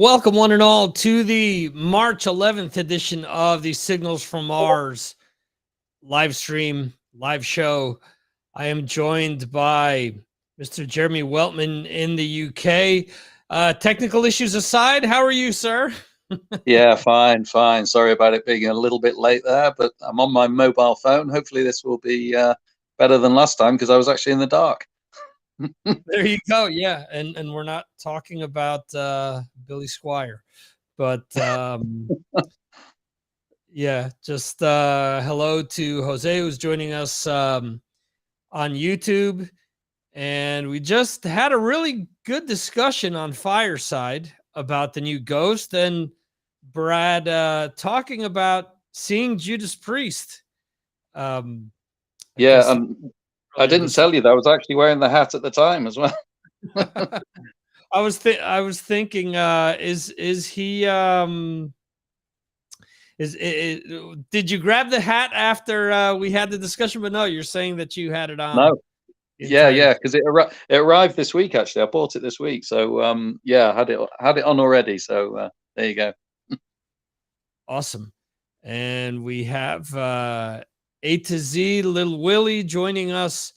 Welcome, one and all, to the March 11th edition of the Signals from Mars live stream, live show. I am joined by Mr. Jeremy Weltman in the UK. Technical issues aside, how are you, sir? Yeah, fine. Sorry about it being a little bit late there, but I'm on my mobile phone. Hopefully this will be better than last time because I was actually in the dark. There you go. Yeah, and we're not talking about Billy Squire, but yeah, just hello to Jose, who's joining us on YouTube. And we just had a really good discussion on Fireside about the new Ghost, and Brad talking about seeing Judas Priest. I guess Yeah, and I didn't tell you that I was actually wearing the hat at the time as well. I was thinking, is he did you grab the hat after we had the discussion? But no, you're saying that you had it on. No. Yeah, because it arrived this week. Actually, I bought it this week, so yeah, I had it on already. So there you go. Awesome. And we have A to Z Little Willie joining us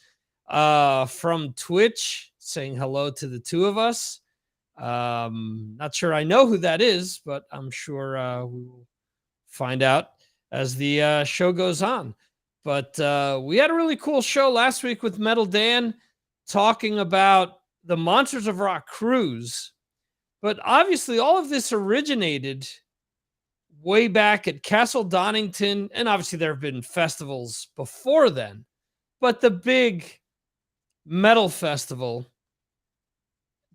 from Twitch, saying hello to the two of us. Not sure I know who that is, but I'm sure we will find out as the show goes on. But we had a really cool show last week with Metal Dan talking about the Monsters of Rock cruise. But obviously, all of this originated way back at Castle Donington. And obviously, there have been festivals before then. But the big metal festival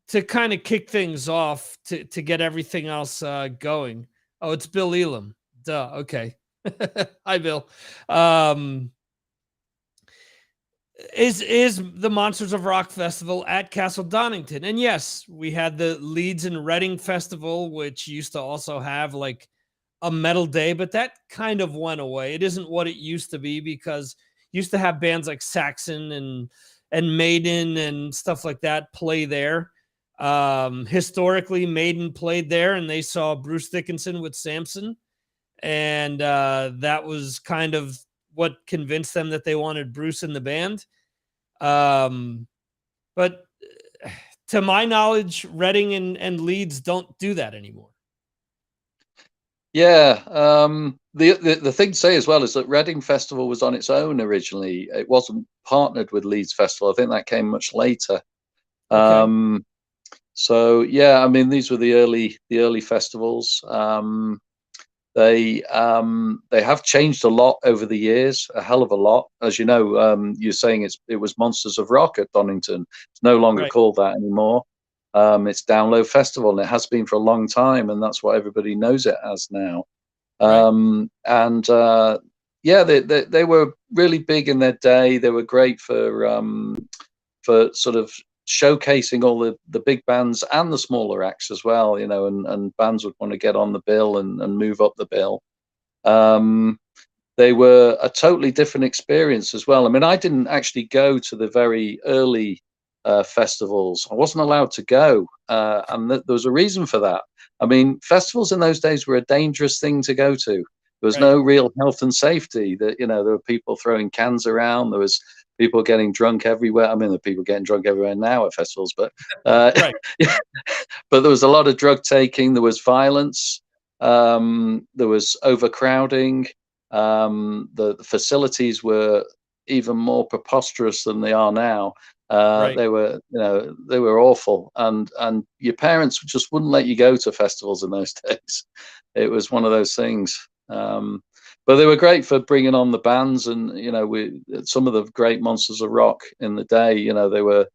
to kind of kick things off, to get everything else going. Oh, it's Bill Elam. Duh. Okay. Hi, Bill. Is the Monsters of Rock Festival at Castle Donington. And yes, we had the Leeds and Reading Festival, which used to also have like a metal day, but that kind of went away. It isn't what it used to be because it used to have bands like Saxon and Maiden and stuff like that play there. Historically, Maiden played there, and they saw Bruce Dickinson with Samson. And that was kind of what convinced them that they wanted Bruce in the band. But to my knowledge, Reading and Leeds don't do that anymore. Yeah, the thing to say as well is that Reading Festival was on its own originally. It wasn't partnered with Leeds Festival. I think that came much later. Okay. So yeah, I mean these were the early festivals. They have changed a lot over the years, a hell of a lot. As you know, you're saying it was Monsters of Rock at Donington. It's no longer called that anymore. It's Download Festival, and it has been for a long time, and that's what everybody knows it as now. Yeah, they were really big in their day. They were great for sort of showcasing all the big bands and the smaller acts as well, you know, and bands would want to get on the bill and move up the bill. They were a totally different experience as well. I mean, I didn't actually go to the very early festivals. I wasn't allowed to go, and there was a reason for that. I mean, festivals in those days were a dangerous thing to go to. There was no real health and safety. That, you know, there were people throwing cans around. There was people getting drunk everywhere. I mean, there are people getting drunk everywhere now at festivals, but but there was a lot of drug taking. There was violence. There was overcrowding. The facilities were even more preposterous than they are now. They were, you know, they were awful, and your parents just wouldn't let you go to festivals in those days. It was one of those things. But they were great for bringing on the bands, and you know, some of the great Monsters of Rock in the day. You know, they were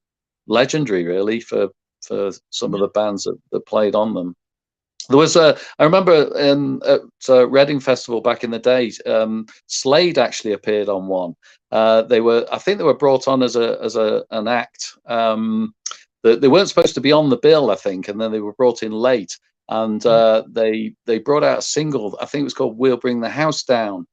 legendary, really, for some of the bands that played on them. There was I remember at Reading Festival back in the day, Slade actually appeared on one. I think they were brought on as an act. They weren't supposed to be on the bill, I think, and then they were brought in late. And they brought out a single. I think it was called "We'll Bring the House Down,"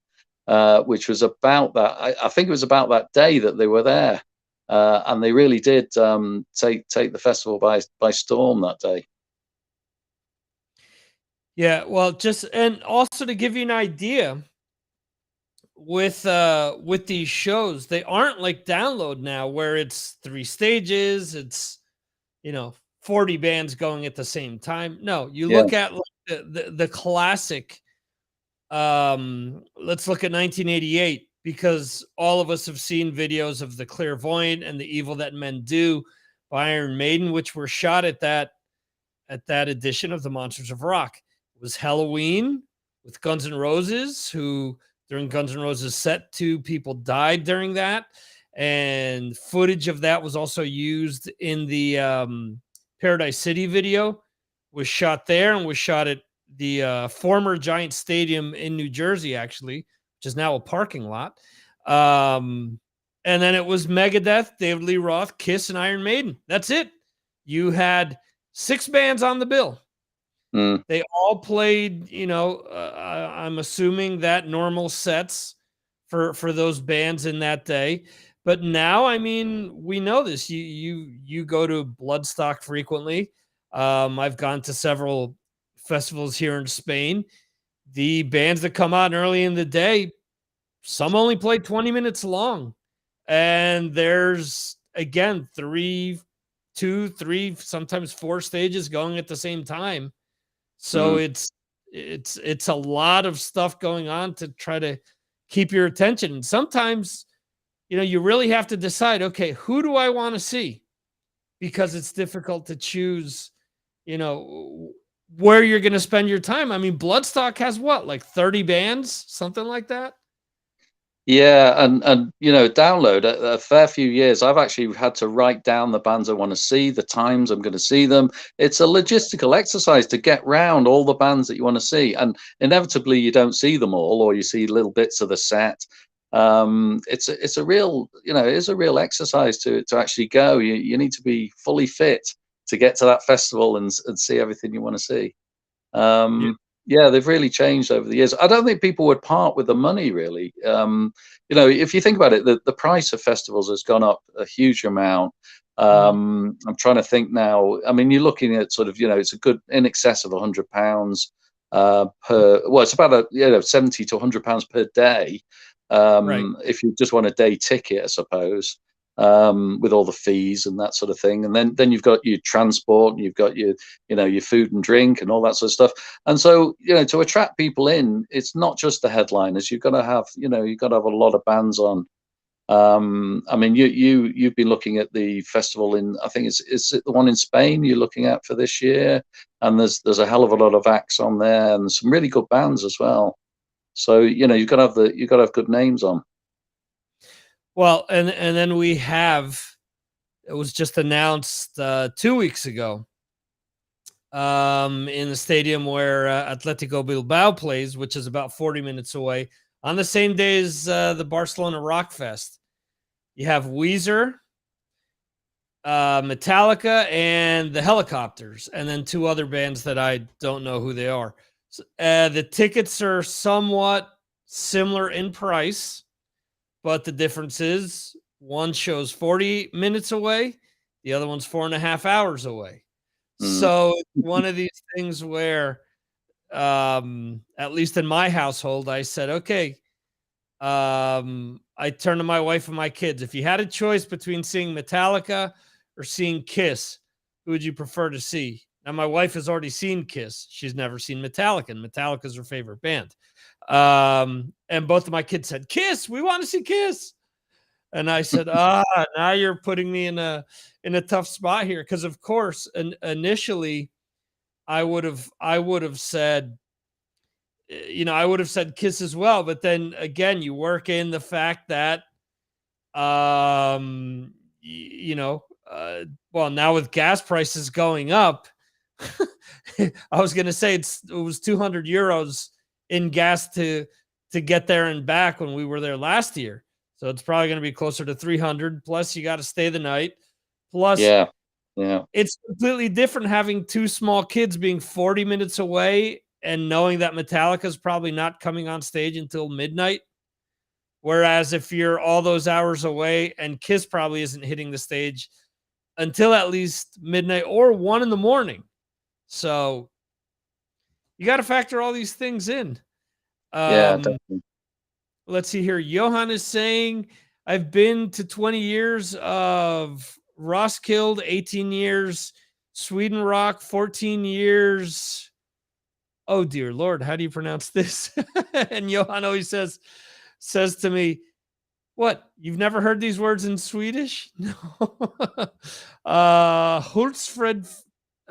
which was about that. I think it was about that day that they were there, and they really did take the festival by storm that day. Yeah, well, just and also to give you an idea with these shows, they aren't like download now where it's 3 stages, it's, you know, 40 bands going at the same time. No, you Yeah. look at like the classic. Let's look at 1988 because all of us have seen videos of The Clairvoyant and The Evil That Men Do by Iron Maiden, which were shot at that edition of the Monsters of Rock. It was Halloween with Guns N' Roses, who during Guns N' Roses set, 2 people died during that. And footage of that was also used in the Paradise City video, was shot there and was shot at the former Giant Stadium in New Jersey, actually, which is now a parking lot. And then it was Megadeth, David Lee Roth, Kiss, and Iron Maiden. That's it. You had 6 bands on the bill. Mm. They all played, you know, I'm assuming that normal sets for those bands in that day. But now, I mean, we know this. You go to Bloodstock frequently. I've gone to several festivals here in Spain. The bands that come out early in the day, some only play 20 minutes long. And there's again 3, sometimes 4 stages going at the same time. So Mm. it's a lot of stuff going on to try to keep your attention. And sometimes, you know, you really have to decide, okay, who do I want to see? Because it's difficult to choose, you know, where you're going to spend your time. I mean, Bloodstock has what, like 30 bands, something like that? Yeah, and you know, download a fair few years. I've actually had to write down the bands I want to see, the times I'm going to see them. It's a logistical exercise to get round all the bands that you want to see, and inevitably you don't see them all, or you see little bits of the set. It's a real, you know, it is a real exercise to actually go. You need to be fully fit to get to that festival and see everything you want to see. Yeah. Yeah, they've really changed over the years. I don't think people would part with the money really. You know, if you think about it, the price of festivals has gone up a huge amount. Mhm. I'm trying to think now. I mean, you're looking at sort of, you know, it's a good in excess of £100 per. Well, it's about 70 to £100 per day. Right. If you just want a day ticket, I suppose, with all the fees and that sort of thing, and then you've got your transport, and you've got your, you know, your food and drink and all that sort of stuff. And so, you know, to attract people in, it's not just the headliners. You've got to have, you know, you've got to have a lot of bands on. I mean, you've been looking at the festival in, I think is it the one in Spain you're looking at for this year? And there's a hell of a lot of acts on there and some really good bands as well. So, you know, you've got to have good names on. Well, and then we have, it was just announced 2 weeks ago, in the stadium where Atletico Bilbao plays, which is about 40 minutes away, on the same day as the Barcelona Rock Fest. You have Weezer, Metallica, and the Helicopters, and then 2 other bands that I don't know who they are. The tickets are somewhat similar in price, but the difference is one show's 40 minutes away, the other one's 4.5 hours away. Mm. So it's one of these things where, at least in my household, I said, okay, I turned to my wife and my kids. If you had a choice between seeing Metallica or seeing Kiss, who would you prefer to see? Now, my wife has already seen Kiss. She's never seen Metallica, and Metallica's her favorite band. And both of my kids said, Kiss, we want to see Kiss. And I said, now you're putting me in a tough spot here. Cause of course, initially I would have said, you know, I would have said Kiss as well. But then again, you work in the fact that, you know, well, now with gas prices going up, I was going to say it was 200 euros in gas to get there and back when we were there last year. So it's probably going to be closer to 300. Plus, you got to stay the night. Plus, Yeah, yeah. it's completely different having 2 small kids being 40 minutes away and knowing that Metallica is probably not coming on stage until midnight. Whereas if you're all those hours away and Kiss probably isn't hitting the stage until at least midnight or 1 in the morning. So, You got to factor all these things in. Yeah, Um, definitely. let's see here. Johan is saying, I've been to 20 years of Roskilde, 18 years, Sweden Rock, 14 years. Oh dear Lord, how do you pronounce this? And Johan always says to me, what? You've never heard these words in Swedish? No. Hultsfred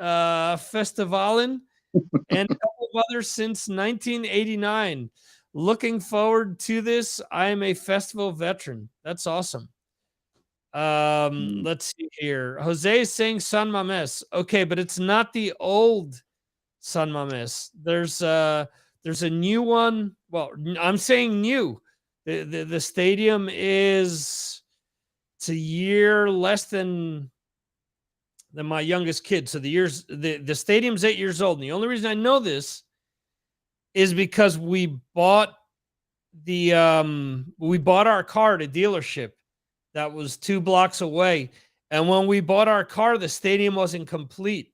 Festivalen and a couple of others since 1989. Looking forward to this. I am a festival veteran. That's awesome. Mm. Let's see here. Jose is saying San Mames. Okay, but it's not the old San Mames. There's a new one. Well, I'm saying new. The stadium is, it's a year less than my youngest kid. So the stadium's 8 years old. And the only reason I know this is because we bought our car at a dealership that was 2 blocks away. And when we bought our car, the stadium wasn't complete.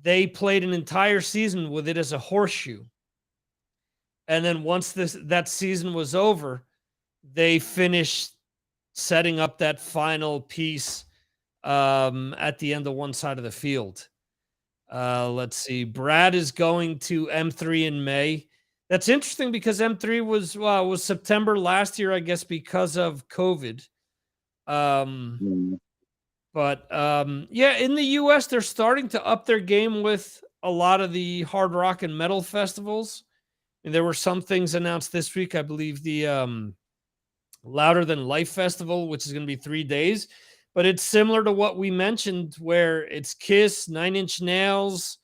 They played an entire season with it as a horseshoe. And then once that season was over, they finished setting up that final piece at the end of one side of the field. Let's see. Brad is going to M3 in May. That's interesting because M3 was September last year, I guess, because of COVID. Mm. But yeah, in the US, they're starting to up their game with a lot of the hard rock and metal festivals. And there were some things announced this week. I believe the Louder Than Life Festival, which is going to be 3 days. But it's similar to what we mentioned, where it's Kiss, 9 Inch Nails,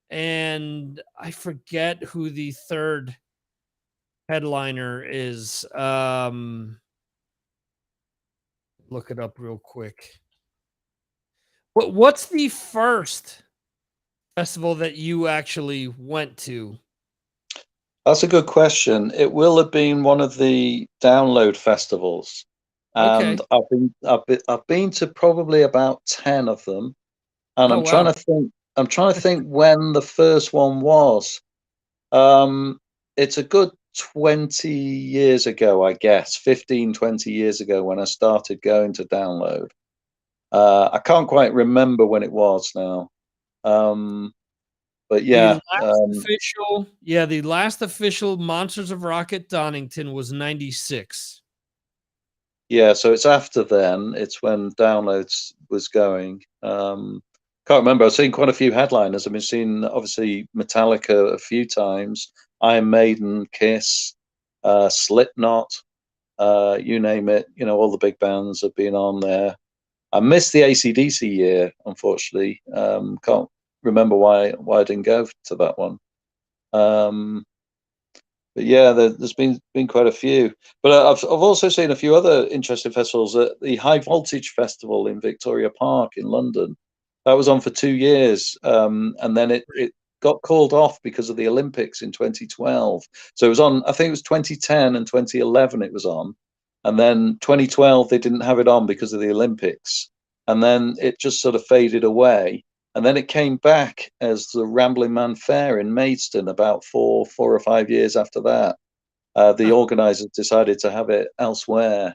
and I forget who the third headliner is. Look it up real quick. What's the first festival that you actually went to? That's a good question. It will have been one of the download festivals, and Okay. I've been to probably about 10 of them, and Oh wow. I'm trying to think when the first one was. Um, it's a good 20 years ago, I guess, 15, 20 years ago when I started going to download. I can't quite remember when it was now. But yeah, The last official Monsters of Rock at Donington was 96. yeah, so it's after then. It's when downloads was going. Can't remember. I've seen quite a few headliners. I've been seeing obviously Metallica a few times, Iron Maiden, Kiss, Slipknot, you name it. You know, all the big bands have been on there. I missed the AC/DC year, unfortunately. Can't remember why I didn't go to that one. But yeah, there's been quite a few. But I've also seen a few other interesting festivals. The High Voltage Festival in Victoria Park in London, that was on for 2 years, and then it got called off because of the Olympics in 2012. So it was on. I think it was 2010 and 2011. It was on, and then 2012 they didn't have it on because of the Olympics, and then it just sort of faded away. And then it came back as the Rambling Man Fair in Maidstone about 4 or 5 years after that. The Huh. organisers decided to have it elsewhere,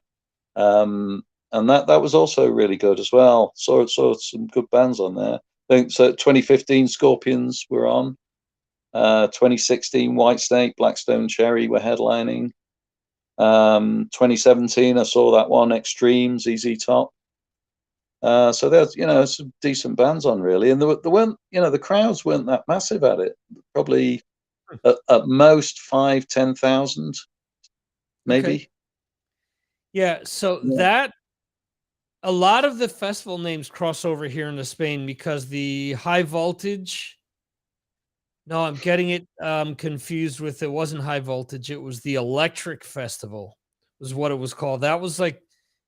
and that was also really good as well. Saw some good bands on there. I think so. 2015 Scorpions were on. 2016 Whitesnake, Blackstone Cherry were headlining. 2017 I saw that one Extreme, ZZ Top. So there's some decent bands on really, and there weren't the crowds weren't that massive at it. Probably at most 5-10,000 Okay. maybe. Yeah. So Yeah. that a lot of the festival names cross over here into Spain because the High Voltage. No, I'm getting it confused with, it wasn't High Voltage. It was the Electric Festival, was what it was called. That was like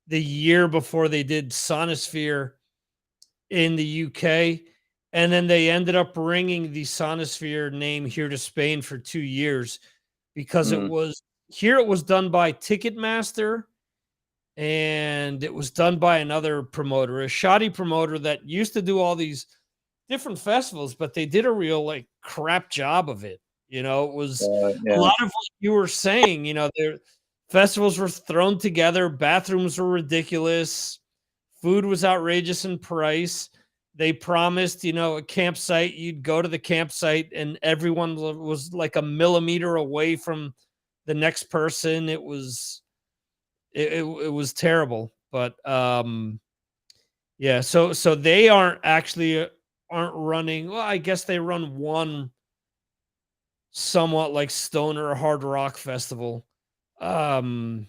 the year before they did Sonosphere in the UK. And then they ended up bringing the Sonosphere name here to Spain for 2 years because Mm. it was done by Ticketmaster and it was done by another promoter, a shoddy promoter that used to do all these different festivals, but they did a real like crap job of it. You know, it was a Yeah. lot of what you were saying. You know, their festivals were thrown together, bathrooms were ridiculous, food was outrageous in price. They promised, you know, a campsite. You'd go to the campsite, and everyone was like a millimeter away from the next person. It was terrible. But yeah, so they aren't running. Well, I guess they run one somewhat like stoner hard rock festival um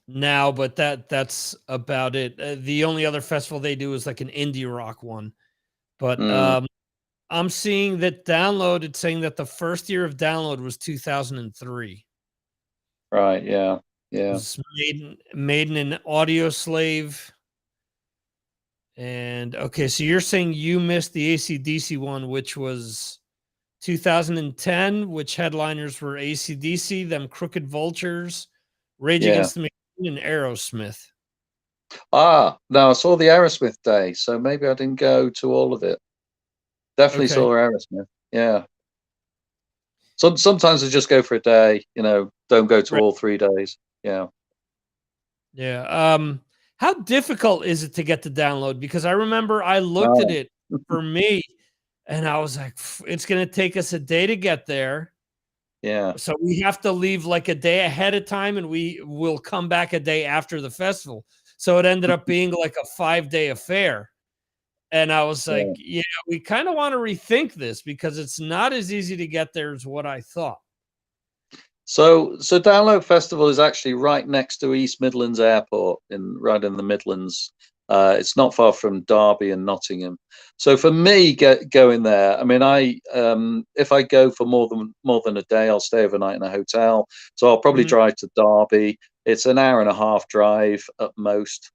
now, but that's about it. The only other festival they do is like an indie rock one. But Mm, I'm seeing that Download, it's saying that the first year of Download was 2003. right. Yeah. It Yeah. was made in an Audio Slave. And okay, so you're saying you missed the AC/DC one, which was 2010, which headliners were AC/DC, them Crooked Vultures, Rage Yeah. Against the Machine, and Aerosmith. No, I saw the Aerosmith day, so maybe I didn't go to all of it. Definitely Okay. saw Aerosmith. Yeah. Sometimes I just go for a day, don't go to Right. all 3 days. Yeah. Yeah. How difficult is it to get to Download? Because I remember I looked at Oh, it for me and I was like, It's gonna take us a day to get there. yeah. So we have to leave like a day ahead of time, and we will come back a day after the festival." So it ended up being like a 5-day affair. And I was like, Yeah. "Yeah, we kind of want to rethink this because it's not as easy to get there as what I thought." So Download Festival is actually right next to East Midlands Airport, right in the Midlands. It's not far from Derby and Nottingham. So for me, going there, I mean, if I go for more than a day, I'll stay overnight in a hotel. So I'll probably Mhm. drive to Derby. It's an hour and a half drive at most.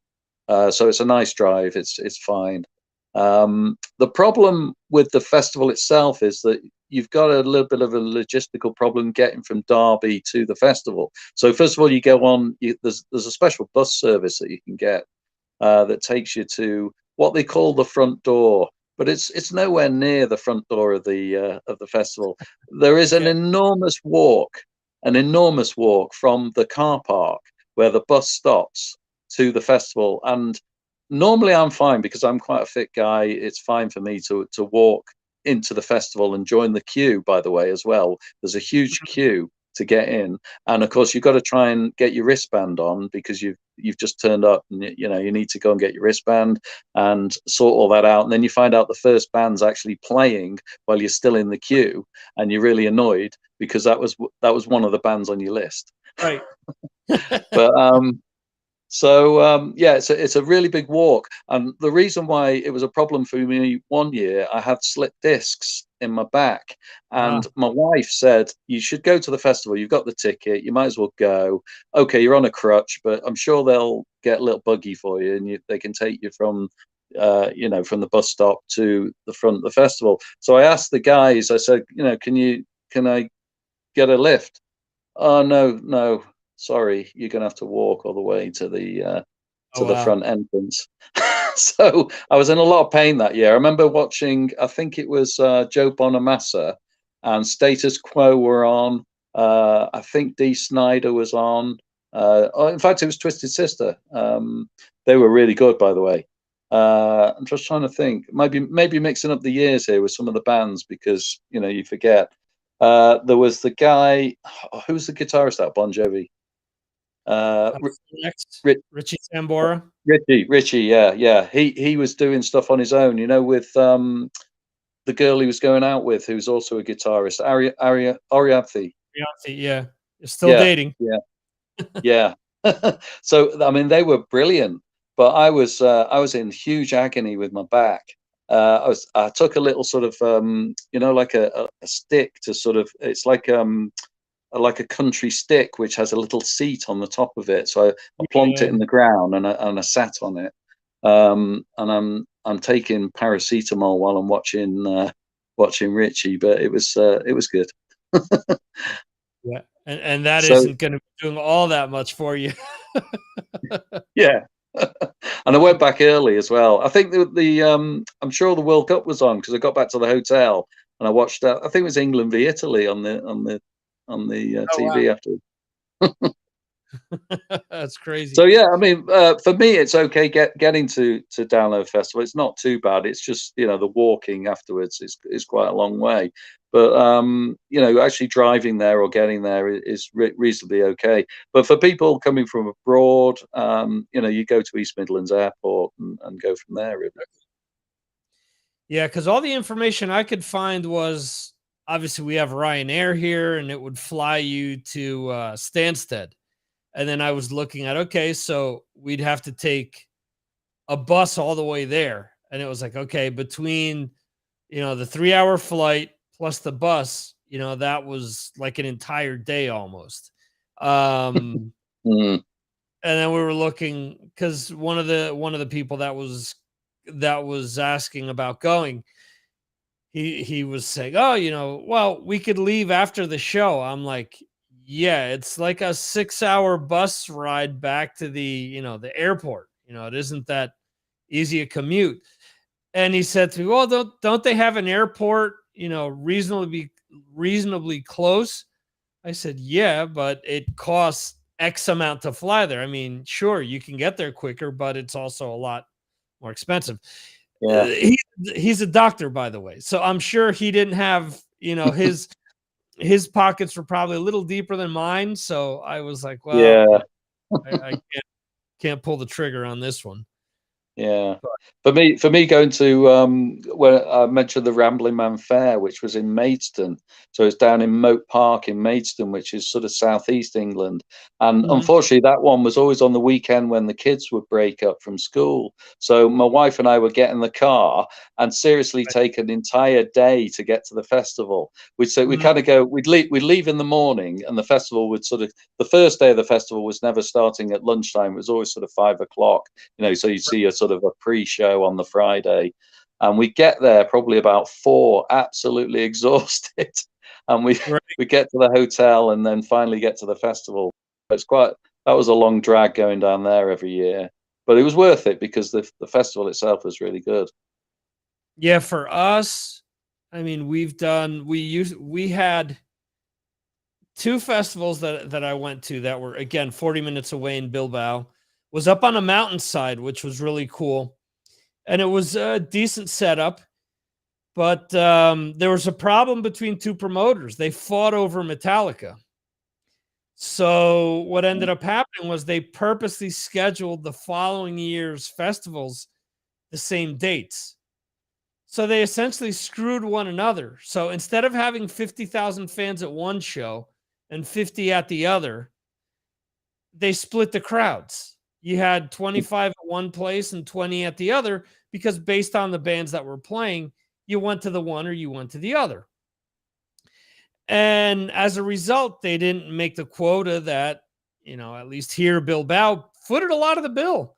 So it's a nice drive. It's fine. The problem with the festival itself is that you've got a little bit of a logistical problem getting from Derby to the festival. So first of all, you go on. There's a special bus service that you can get that takes you to what they call the front door, but it's nowhere near the front door of the festival. There is Okay. an enormous walk from the car park where the bus stops to the festival, and normally I'm fine because I'm quite a fit guy. It's fine for me to walk into the festival and join the queue, by the way, as well. There's a huge queue to get in, and of course you've got to try and get your wristband on because you've just turned up, and you need to go and get your wristband and sort all that out, and then you find out the first band's actually playing while you're still in the queue, and you're really annoyed because that was one of the bands on your list. Right. But yeah, it's a really big walk, and the reason why it was a problem for me one year, I had slipped discs in my back, and Ah, my wife said, "You should go to the festival. You've got the ticket. You might as well go. Okay, you're on a crutch, but I'm sure they'll get a little buggy for you, and they can take you from the bus stop to the front of the festival." So I asked the guys. I said, can I get a lift? Oh, no, no, sorry, you're gonna have to walk all the way to the oh, wow. front entrance. So I was in a lot of pain that year. I remember watching, I think it was Joe Bonamassa and Status Quo were on. I think Dee Snider was on. In fact, it was Twisted Sister. They were really good, by the way. I'm just trying to think. Maybe mixing up the years here with some of the bands because you forget. There was the guy, who's the guitarist at Bon Jovi? Next, Rich, Richie Sambora. Richie, yeah, yeah. He was doing stuff on his own, with the girl he was going out with, who's also a guitarist, Ariadne. Beyonce, yeah. You're still Yeah, dating. yeah, yeah. So I mean, they were brilliant, but I was in huge agony with my back. I took a little sort of like a stick to sort of, it's like a country stick which has a little seat on the top of it. So I Yeah, plonked it yeah. in the ground and I sat on it. And I'm taking paracetamol while I'm watching Richie, but it was good. Yeah. And that So isn't gonna be doing all that much for you. yeah. And I went back early as well. I think I'm sure the World Cup was on because I got back to the hotel and I watched that. I think it was England v Italy on the Oh, wow. TV after. That's crazy. So yeah, I mean, for me, it's okay getting to Download Festival. It's not too bad. It's just the walking afterwards is quite a long way. But actually driving there or getting there is reasonably okay. But for people coming from abroad, you go to East Midlands Airport and go from there. Really. Yeah, because all the information I could find was obviously we have Ryanair here, and it would fly you to Stansted. And then I was looking at, okay, so we'd have to take a bus all the way there. And it was like, okay, between, the 3-hour flight plus the bus, that was like an entire day almost. Um, Mm. and then we were looking because one of the people that was asking about going, he was saying, "Oh, well, we could leave after the show." I'm like, "Yeah, it's like a 6-hour bus ride back to the airport. It isn't that easy a commute." And he said to me, "Well, don't they have an airport, reasonably close?" I said, "Yeah, but it costs X amount to fly there. I mean, sure, you can get there quicker, but it's also a lot more expensive." Yeah. He's a doctor, by the way, so I'm sure he didn't have, his pockets were probably a little deeper than mine. So I was like, well, Yeah. I can't pull the trigger on this one. Yeah. But For me going to where I mentioned the Rambling Man Fair, which was in Maidstone. So it's down in Moat Park in Maidstone, which is sort of southeast England. And Mhm, unfortunately that one was always on the weekend when the kids would break up from school. So my wife and I would get in the car and seriously right, take an entire day to get to the festival. We mhm, kind of go, we'd leave in the morning, and the festival would sort of, the first day of the festival was never starting at lunchtime. It was always sort of 5 o'clock. So you see a sort of a pre-show on the Friday, and we get there probably about 4, absolutely exhausted, and we right. we get to the hotel and then finally get to the festival. It's quite That was a long drag going down there every year, but it was worth it because the festival itself was really good. Yeah, for us, I mean, we had 2 festivals that I went to that were, again, 40 minutes away in Bilbao. Was up on a mountainside, which was really cool, and it was a decent setup. But there was a problem between 2 promoters. They fought over Metallica. So what ended up happening was they purposely scheduled the following year's festivals the same dates. So they essentially screwed one another. So instead of having 50,000 fans at one show and 50 at the other, they split the crowds. You had 25 at one place and 20 at the other because based on the bands that were playing, you went to the one or you went to the other. And as a result, they didn't make the quota that, at least here, Bilbao footed a lot of the bill,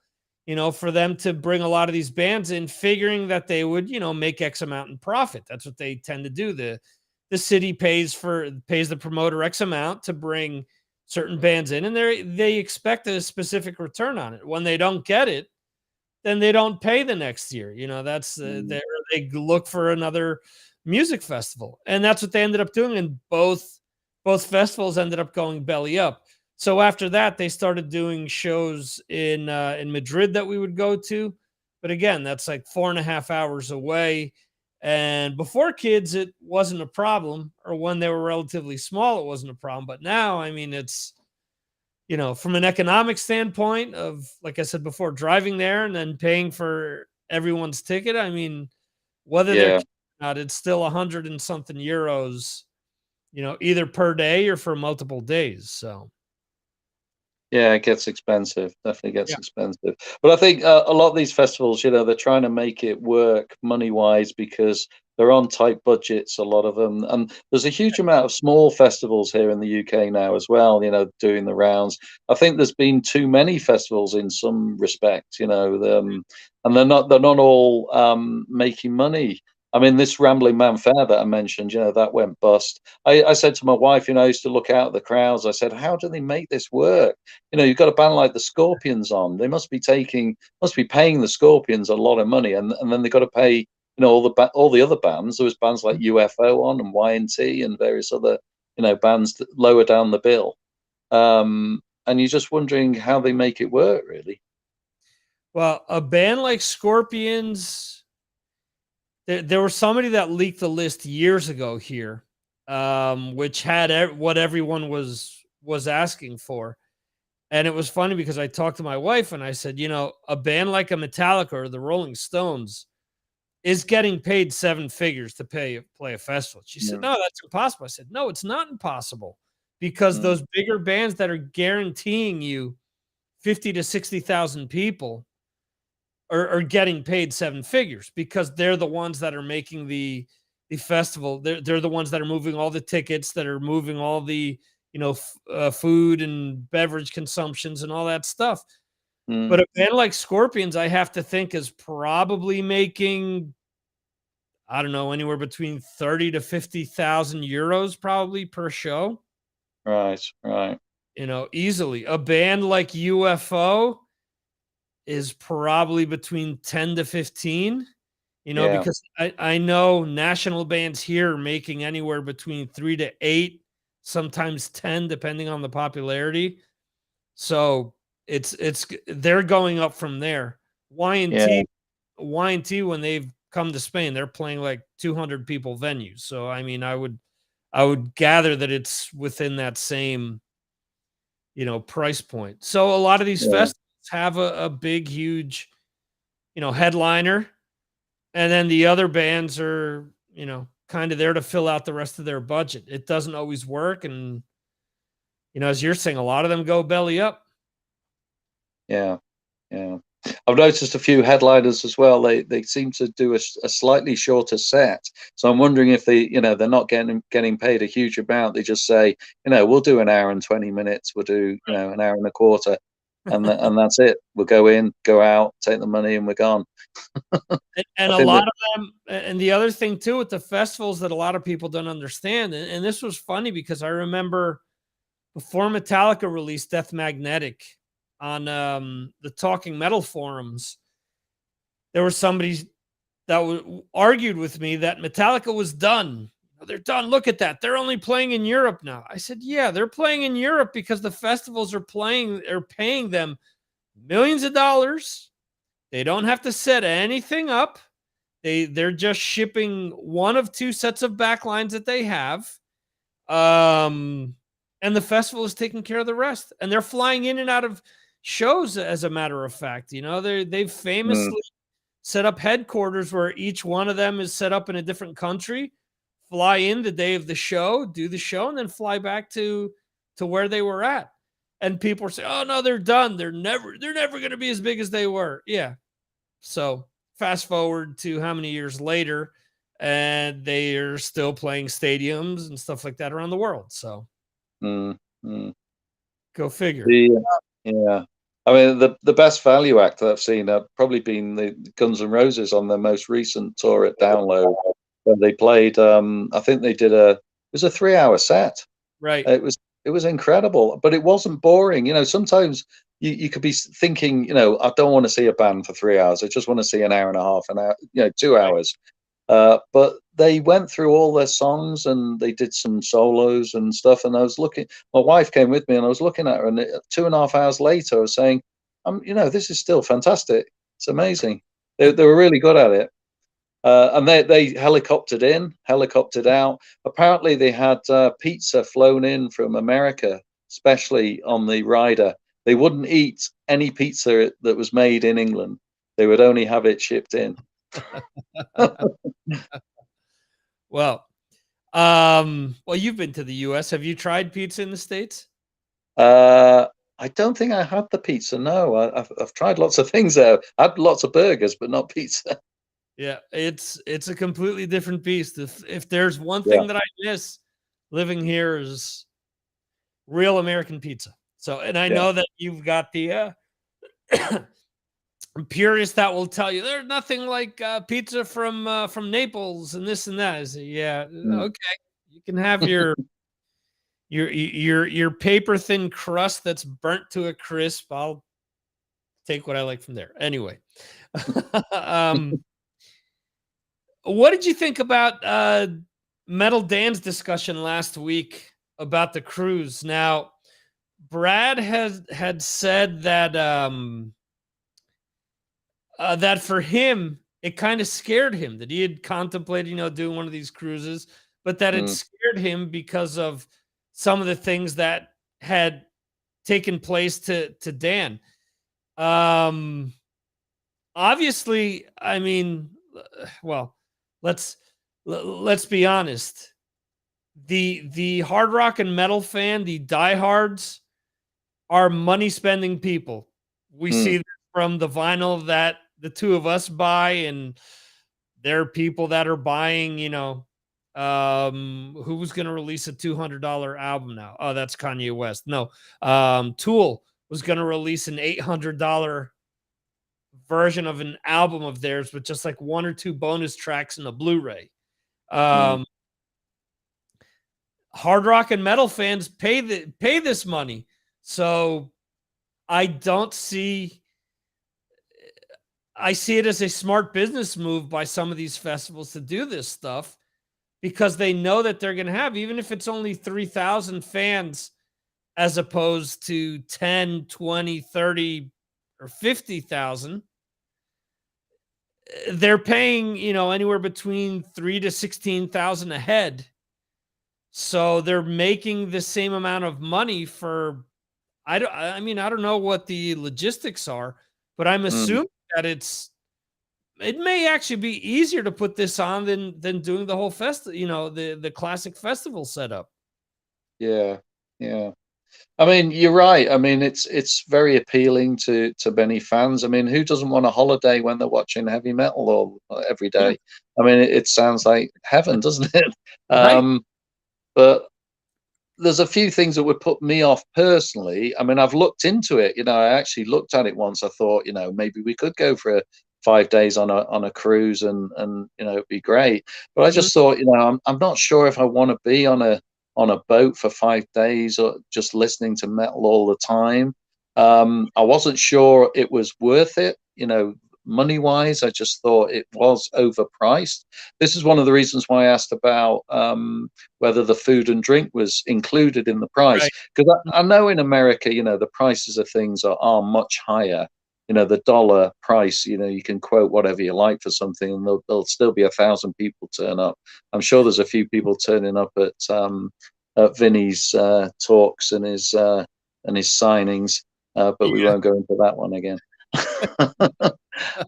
for them to bring a lot of these bands in, figuring that they would, make X amount in profit. That's what they tend to do. The city pays the promoter X amount to bring certain bands in, and they expect a specific return on it. When they don't get it, then they don't pay the next year. That's Mm. they look for another music festival, and that's what they ended up doing. And both festivals ended up going belly up. So after that, they started doing shows in Madrid that we would go to, but again, that's like 4.5 hours away. And before kids, it wasn't a problem, or when they were relatively small, it wasn't a problem. But now, I mean, it's from an economic standpoint of, like I said before, driving there and then paying for everyone's ticket. I mean, whether they're Yeah. kids or not, it's still 100 and something euros, either per day or for multiple days. So, Yeah, it gets expensive. Definitely yeah, gets expensive. But I think a lot of these festivals, they're trying to make it work money wise because they're on tight budgets, a lot of them. And there's a huge amount of small festivals here in the UK now as well, doing the rounds. I think there's been too many festivals in some respect, and they're not all making money. I mean, this Rambling Man Fair that I mentioned, that went bust. I said to my wife, I used to look out at the crowds. I said, how do they make this work? You've got a band like the Scorpions on. They must be paying the Scorpions a lot of money, and then they've got to pay all the other bands. There was bands like UFO on and Y&T and various other bands that lower down the bill. And you're just wondering how they make it work, really. Well, a band like Scorpions, there was somebody that leaked the list years ago here, which had what everyone was asking for. And it was funny because I talked to my wife and I said, a band like a Metallica or the Rolling Stones is getting paid 7 figures to play a festival. She said, no, that's impossible. I said, no, it's not impossible, because those bigger bands that are guaranteeing you 50 to 60,000 people are getting paid 7 figures, because they're the ones that are making the festival. They're the ones that are moving all the tickets, that are moving all the food and beverage consumptions and all that stuff. But a band like Scorpions, I have to think, is probably making, I don't know, anywhere between 30 to 50,000 euros probably per show. Right. Easily. A band like UFO is probably between 10 to 15, Yeah. because I know national bands here are making anywhere between 3 to 8, sometimes 10, depending on the popularity. So they're going up from there. Y&T, when they've come to Spain, they're playing like 200 people venues. So I mean, I would gather that it's within that same price point. So a lot of these festivals have a big, huge, headliner, and then the other bands are, kind of there to fill out the rest of their budget. It doesn't always work, and as you're saying, a lot of them go belly up. Yeah. I've noticed a few headliners as well. They seem to do a slightly shorter set. So I'm wondering if they're not getting paid a huge amount. They just say, we'll do an hour and 20 minutes. We'll do, an hour and a quarter, and that's it. We'll go in, go out, take the money, and we're gone. And a lot of them, and the other thing too with the festivals that a lot of people don't understand, and this was funny because I remember before Metallica released Death Magnetic on the Talking Metal forums, there was somebody that argued with me that Metallica was done. They're done. Look at that. They're only playing in Europe now. I said, yeah, they're playing in Europe because the festivals are paying them millions of dollars. They don't have to set anything up. They're just shipping one of 2 sets of backlines that they have. And the festival is taking care of the rest. And they're flying in and out of shows, as a matter of fact. They've famously set up headquarters where each one of them is set up in a different country, fly in the day of the show, do the show, and then fly back to where they were at. And people are saying, oh no, they're done. They're never going to be as big as they were. Yeah. So fast forward to how many years later, and they are still playing stadiums and stuff like that around the world. So go figure. Yeah. I mean, the best value act that I've seen have probably been the Guns N' Roses on their most recent tour at Download, where they played. I think they did it was a 3-hour set. Right. It was incredible, but it wasn't boring. Sometimes you could be thinking, I don't want to see a band for 3 hours. I just want to see an hour and a half, an hour, 2 hours. But they went through all their songs and they did some solos and stuff. And I was looking, my wife came with me and I was looking at her, and 2.5 hours later, I was saying, this is still fantastic. It's amazing. They were really good at it. And they helicoptered out. Apparently they had pizza flown in from America, especially on the rider. They wouldn't eat any pizza that was made in England. They would only have it shipped in. Well, you've been to the US. Have you tried pizza in the States? I don't think I had the pizza. No, I've tried lots of things there. I had lots of burgers, but not pizza. Yeah, it's a completely different beast. If there's one thing that I miss living here is real American pizza. So, and I know that you've got the purists that will tell you there's nothing like pizza from Naples and this and that. I say, okay, you can have your paper thin crust that's burnt to a crisp. I'll take what I like from there. Anyway, What did you think about Metal Dan's discussion last week about the cruise? Now, Brad had said that that for him it kind of scared him that he had contemplated, doing one of these cruises, but that it Mm, scared him because of some of the things that had taken place to Dan. Um, Obviously, I mean, well, let's let's be honest. The hard rock and metal fan, the diehards, are money spending people. We mm, see this from the vinyl that the two of us buy, and there are people that are buying, who's going to release a $200 album now? Oh, that's Kanye West. No, Tool was going to release an $800 version of an album of theirs with just like one or two bonus tracks and a Blu-ray. mm. Um, Hard rock and metal fans pay this money, so I don't see. I see it as a smart business move by some of these festivals to do this stuff because they know that they're going to have, even if it's only 3,000 fans as opposed to 10, 20, 30, or 50,000. They're paying, anywhere between 3 to 16,000 a head. So they're making the same amount of money for, I don't know what the logistics are, but I'm Mm. assuming that it may actually be easier to put this on than doing the whole the classic festival setup. Yeah, yeah. I mean, you're right. I mean, it's very appealing to many fans. I mean, who doesn't want a holiday when they're watching heavy metal all every Yeah. day? I mean, it sounds like heaven, doesn't it? Right. Um, but there's a few things that would put me off personally. I mean, I've looked into it. I actually looked at it once. I thought, maybe we could go for 5 days on a cruise, and it'd be great. But I Mhm. just thought, I'm not sure if I want to be on a boat for 5 days or just listening to metal all the time. I wasn't sure it was worth it. Money wise, I just thought it was overpriced. This is one of the reasons why I asked about whether the food and drink was included in the price. Right. Because I know in America, the prices of things are much higher. The dollar price, you can quote whatever you like for something, and there'll still be 1,000 people turn up. I'm sure there's a few people turning up at Vinny's talks and his signings, but we Yeah. won't go into that one again.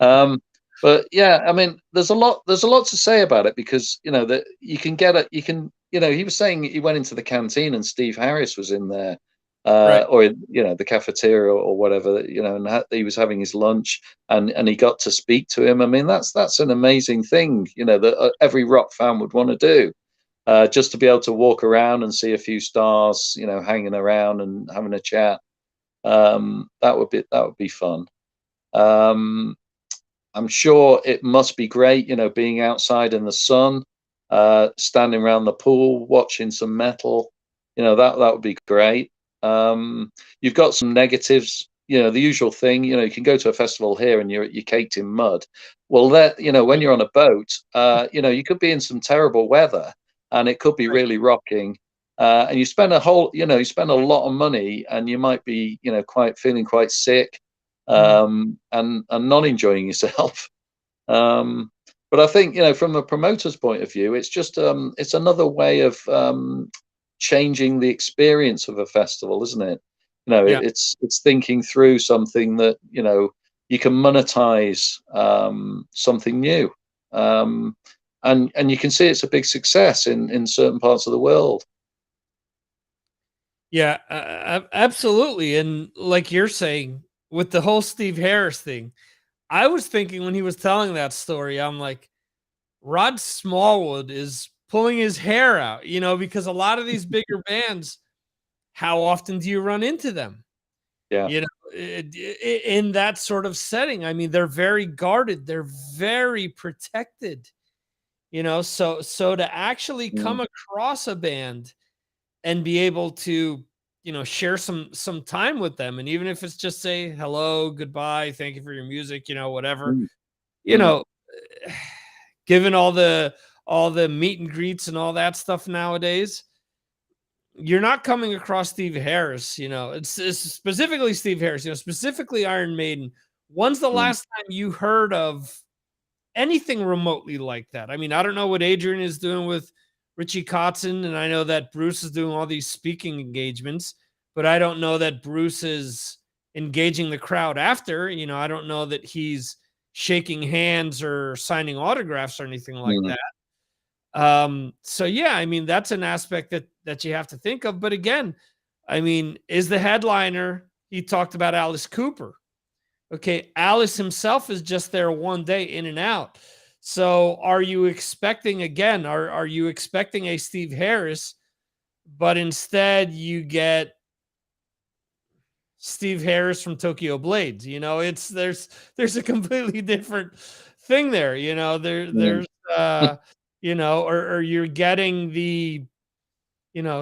Um, but yeah, I mean, there's a lot to say about it because that you can get it. You can, he was saying he went into the canteen and Steve Harris was in there, Right. or in, the cafeteria or whatever, and he was having his lunch and he got to speak to him. I mean, that's an amazing thing, that every rock fan would want to do. Just to be able to walk around and see a few stars, hanging around and having a chat. That would be fun. Um, I'm sure it must be great, being outside in the sun, standing around the pool, watching some metal. That would be great. You've got some negatives, the usual thing. You can go to a festival here and you're caked in mud. Well, that when you're on a boat, you could be in some terrible weather, and it could be Right. really rocking. And you spend a lot of money, and you might be, quite feeling quite sick, Mhm. and not enjoying yourself. Um, but I think from a promoter's point of view, it's another way of changing the experience of a festival, isn't it? Yeah. It's thinking through something that you can monetize, something new, um, and you can see it's a big success in certain parts of the world. Yeah, absolutely. And like you're saying, with the whole Steve Harris thing, I was thinking when he was telling that story, I'm like, Rod Smallwood is pulling his hair out, because a lot of these bigger bands, how often do you run into them? Yeah. You know, in that sort of setting. I mean, they're very guarded, they're very protected, so to actually Mm, come across a band and be able to share some time with them, and even if it's just say hello, goodbye, thank you for your music, whatever, mm, you mm, know given all the meet and greets and all that stuff nowadays, you're not coming across Steve Harris. It's specifically Steve Harris. Specifically Iron Maiden. When's the Mm. last time you heard of anything remotely like that? I mean, I don't know what Adrian is doing with Richie Kotzen, and I know that Bruce is doing all these speaking engagements, but I don't know that Bruce is engaging the crowd after. I don't know that he's shaking hands or signing autographs or anything like Mm. that. So yeah, I mean, that's an aspect that you have to think of. But again, I mean, is the headliner, he talked about Alice Cooper. Okay, Alice himself is just there one day, in and out. So are you expecting, again, are you expecting a Steve Harris, but instead you get Steve Harris from Tokyo Blades? There's a completely different thing there. Mm. There's or you're getting the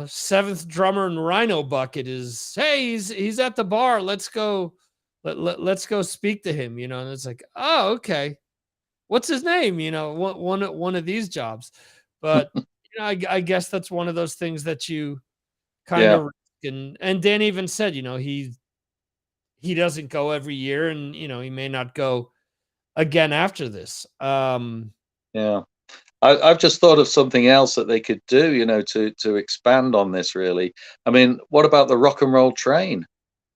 seventh drummer in Rhino Bucket is, hey, he's at the bar. Let's go. Let's go speak to him. And it's like, oh, okay. What's his name? One of these jobs. But I guess that's one of those things that you kind Yeah. of risk. And Dan even said, he doesn't go every year, and he may not go again after this. Yeah. I've just thought of something else that they could do, to expand on this really. I mean, what about the rock and roll train?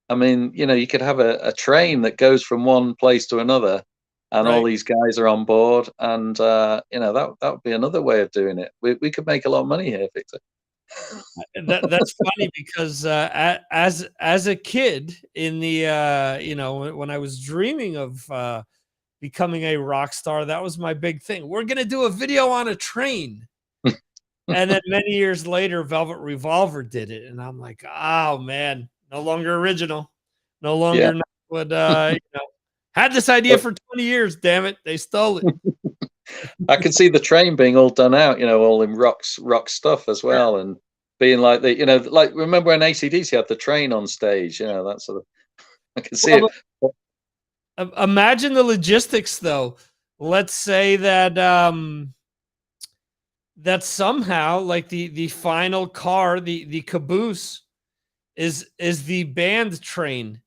I mean, you could have a train that goes from one place to another, and all Right. these guys are on board, and that would be another way of doing it. We could make a lot of money here, Victor. That's funny because as a kid in the when I was dreaming of becoming a rock star, that was my big thing. We're gonna do a video on a train. And then many years later, Velvet Revolver did it, and I'm like, oh man, no longer original, no Yeah. longer what had this idea for 20 years. Damn it, they stole it. I can see the train being all done out, all in rock stuff as well, and being like like remember when AC/DC had the train on stage, that sort of. I can see Well, it. imagine the logistics, though. Let's say that that somehow, like the final car, the caboose is the band train,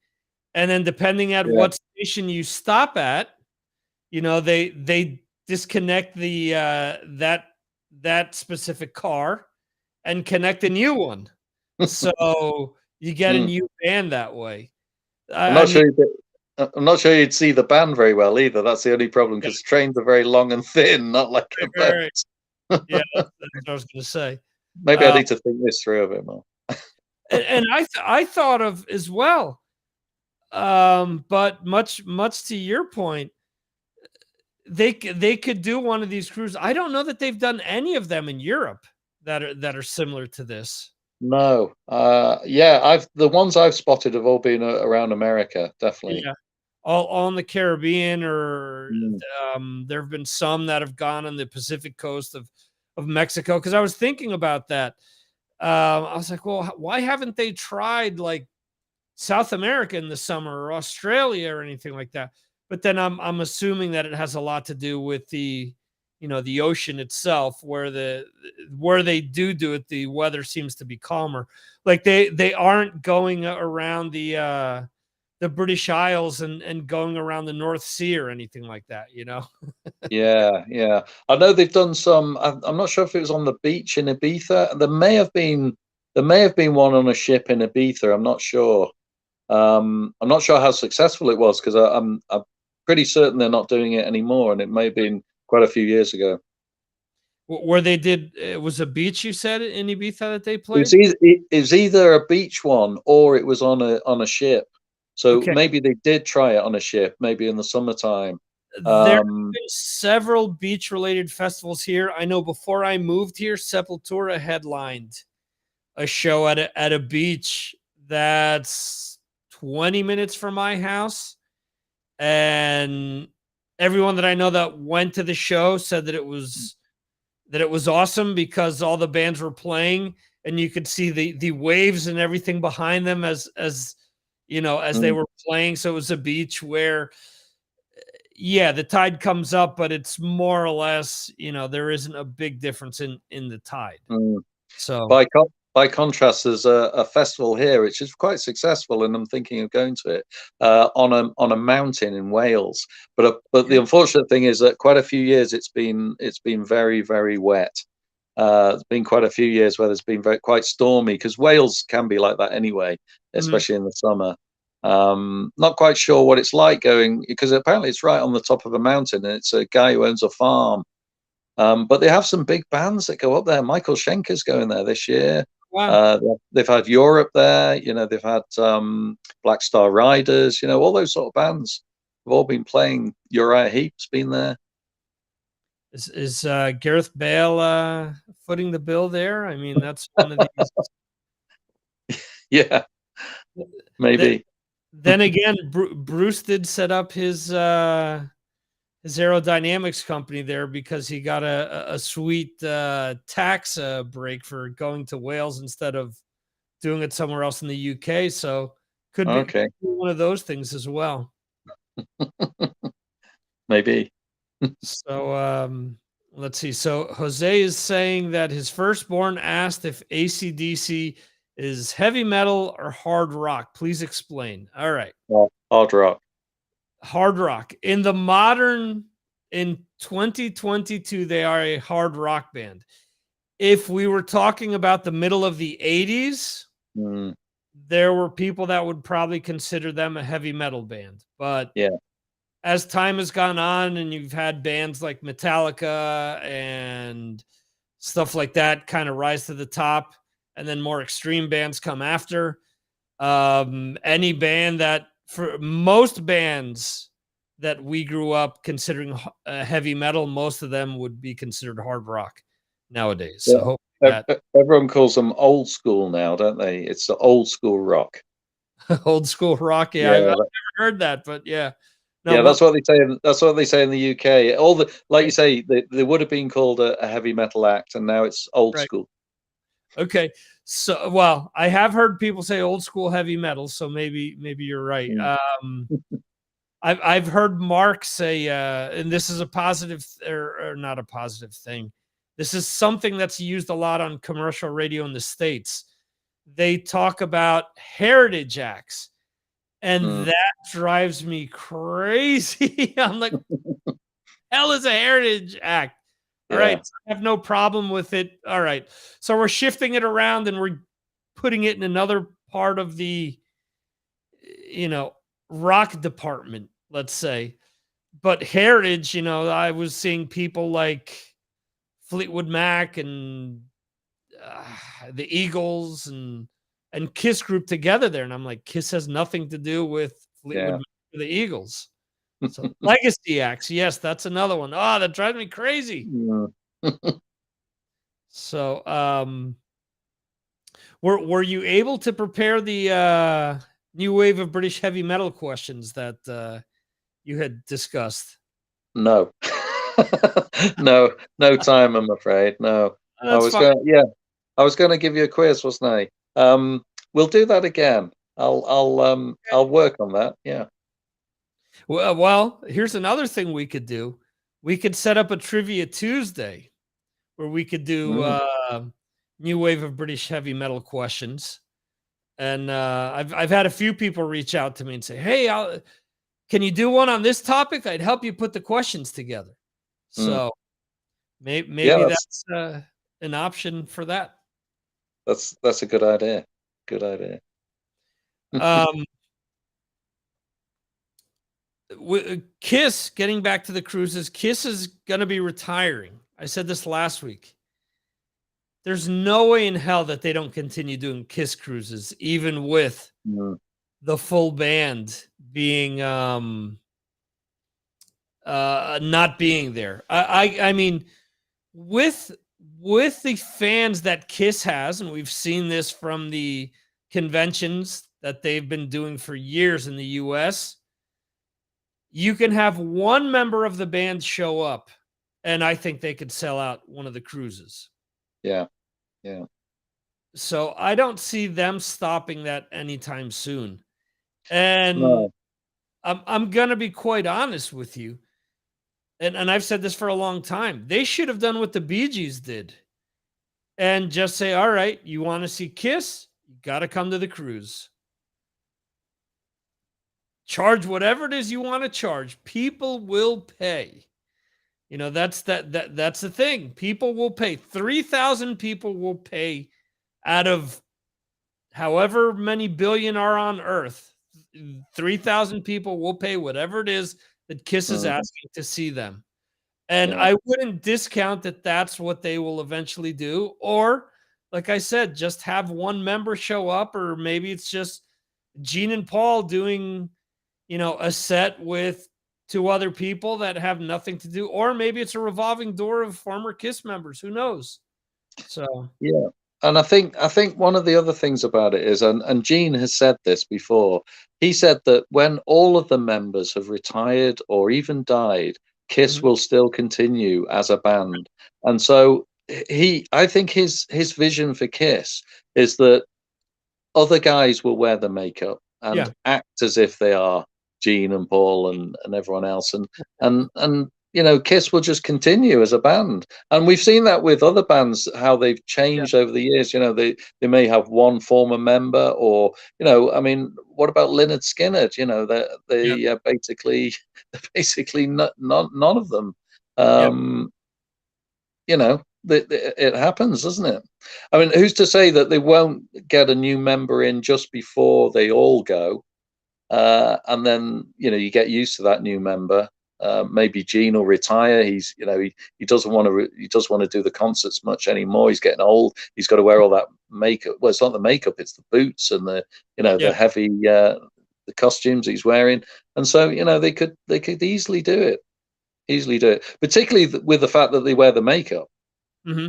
and then depending at Yeah. what station you stop at, they disconnect the that specific car and connect a new one, so you get a Mm. new band that way. I'm I not mean, sure. I'm not sure you'd see the band very well either. That's the only problem, yeah, because trains are very long and thin, not like a right, right, right. boat. Yeah, that's what I was gonna say. Maybe I Uh, need to think this through a bit more. and I thought of as well, but much to your point, they could do one of these cruises. I don't know that they've done any of them in Europe that are similar to this. No, yeah, the ones I've spotted have all been around America, definitely. Yeah, all in the Caribbean, or Mm. there have been some that have gone on the Pacific coast of Mexico. Because I was thinking about that. I was like, well, why haven't they tried like South America in the summer, or Australia, or anything like that? But then I'm assuming that it has a lot to do with the ocean itself, where they do it, the weather seems to be calmer. Like they aren't going around the British Isles and going around the North Sea or anything like that. Yeah, yeah. I know they've done some. I'm not sure if it was on the beach in Ibiza. There may have been one on a ship in Ibiza. I'm not sure. I'm not sure how successful it was, because I'm pretty certain they're not doing it anymore, and it may have been quite a few years ago. Where they did, it was a beach, you said, in Ibiza that they It was played. either a beach one, or it was on a ship. So Okay. maybe they did try it on a ship, maybe in the summertime. There have Um, been several beach related festivals here. I know before I moved here, Sepultura headlined a show at a beach that's 20 minutes from my house. And everyone that I know that went to the show said that it was awesome, because all the bands were playing and you could see the waves and everything behind them as they mm, were playing. So it was a beach where Yeah, the tide comes up, but it's more or less, there isn't a big difference in the tide. Mm. So, By contrast, there's a festival here which is quite successful, and I'm thinking of going to it on a mountain in Wales. But the yeah. unfortunate thing is that quite a few years it's been very, very wet. There's been quite a few years where there's been quite stormy, because Wales can be like that anyway, Mhm. especially in the summer. Not quite sure what it's like going, because apparently it's right on the top of a mountain, and it's a guy who owns a farm. But they have some big bands that go up there. Michael Schenker's going there this year. Wow. They've had Europe there. They've had Black Star Riders. All those sort of bands have all been playing. Uriah Heep's been there. Is Gareth Bale footing the bill there? I mean, that's one of these. Yeah, Th- maybe. Then again, Bruce did set up his aerodynamics company there because he got a sweet tax break for going to Wales instead of doing it somewhere else in the UK. So could be Okay, one of those things as well. maybe. So let's see. So Jose is saying that his firstborn asked if AC/DC is heavy metal or hard rock. Please explain. All right. Well, hard rock. Hard rock. In 2022, they are a hard rock band. If we were talking about the middle of the 80s, Mm, there were people that would probably consider them a heavy metal band. But yeah, as time has gone on and you've had bands like Metallica and stuff like that kind of rise to the top, and then more extreme bands come after, any band that, for most bands that we grew up considering heavy metal, most of them would be considered hard rock nowadays. So yeah. hopefully that Everyone calls them old school now, don't they? It's the old school rock. old school rock. Yeah, I've Yeah, never heard that, but yeah. No, yeah, that's what they say. That's what they say in the UK. All the, like okay, you say, they would have been called a heavy metal act, and now it's old right. school. Okay. So, well, I have heard people say old school heavy metal, so maybe you're right. Mm, I've heard Mark say, and this is a positive or not a positive thing. This is something that's used a lot on commercial radio in the States. They talk about heritage acts, and mm, that drives me crazy. I'm like, hell is a heritage act? All right, yeah, so I have no problem with it. All right, so we're shifting it around and we're putting it in another part of the, you know, rock department, let's say. But heritage, I was seeing people like Fleetwood Mac and uh, the Eagles and Kiss group together there, and I'm like, Kiss has nothing to do with Fleetwood yeah. Mac or the Eagles. So legacy acts, yes, that's another one. Oh, that drives me crazy. Mm. So, were you able to prepare the new wave of British heavy metal questions that you had discussed? No, no time. I'm afraid. No, I That's was fine. going. Yeah, I was going to give you a quiz, wasn't I? We'll do that again. I'll work on that. Yeah. Well, here's another thing we could do. We could set up a trivia Tuesday where we could do Mm, new wave of British heavy metal questions. And I've had a few people reach out to me and say, "Hey, can you do one on this topic? I'd help you put the questions together." mm. So Yeah, maybe that's an option for that. that's a good idea. Good idea. Um, Kiss, getting back to the cruises, Kiss is going to be retiring. I said this last week. There's no way in hell that they don't continue doing Kiss cruises, even with Mm, the full band being not being there. I mean, with the fans that Kiss has, and we've seen this from the conventions that they've been doing for years in the US, you can have one member of the band show up, and I think they could sell out one of the cruises. yeah, yeah. So I don't see them stopping that anytime soon. And No. I'm gonna be quite honest with you. and I've said this for a long time, they should have done what the Bee Gees did and just say, all right, you want to see Kiss? You got to come to the cruise. Charge whatever it is you want to charge. People will pay. That's that's the thing. People will pay. 3,000 people will pay out of however many billion are on Earth. 3,000 people will pay whatever it is that Kiss is Mm, asking to see them. And yeah, I wouldn't discount that that's what they will eventually do. Or, like I said, just have one member show up, or maybe it's just Gene and Paul doing, a set with two other people that have nothing to do. Or maybe it's a revolving door of former Kiss members. Who knows? So, yeah. And I think one of the other things about it is, and Gene has said this before. He said that when all of the members have retired or even died, Kiss mhm, will still continue as a band. And so I think his vision for Kiss is that other guys will wear the makeup and yeah, act as if they are Gene and Paul and everyone else, and Kiss will just continue as a band. And we've seen that with other bands, how they've yeah, changed over the years. They may have one former member, or I mean, what about Lynyrd Skynyrd? yeah, They basically basically none of them. yeah. Um, it happens, doesn't it? I mean, who's to say that they won't get a new member in just before they all go, and then you get used to that new member. Maybe Gene will retire. He doesn't want to he doesn't want to do the concerts much anymore. He's getting old. He's got to wear all that makeup. Well, it's not the makeup; it's the boots and the Yeah. heavy the costumes he's wearing. And so they could easily do it, particularly with the fact that they wear the makeup. Hmm.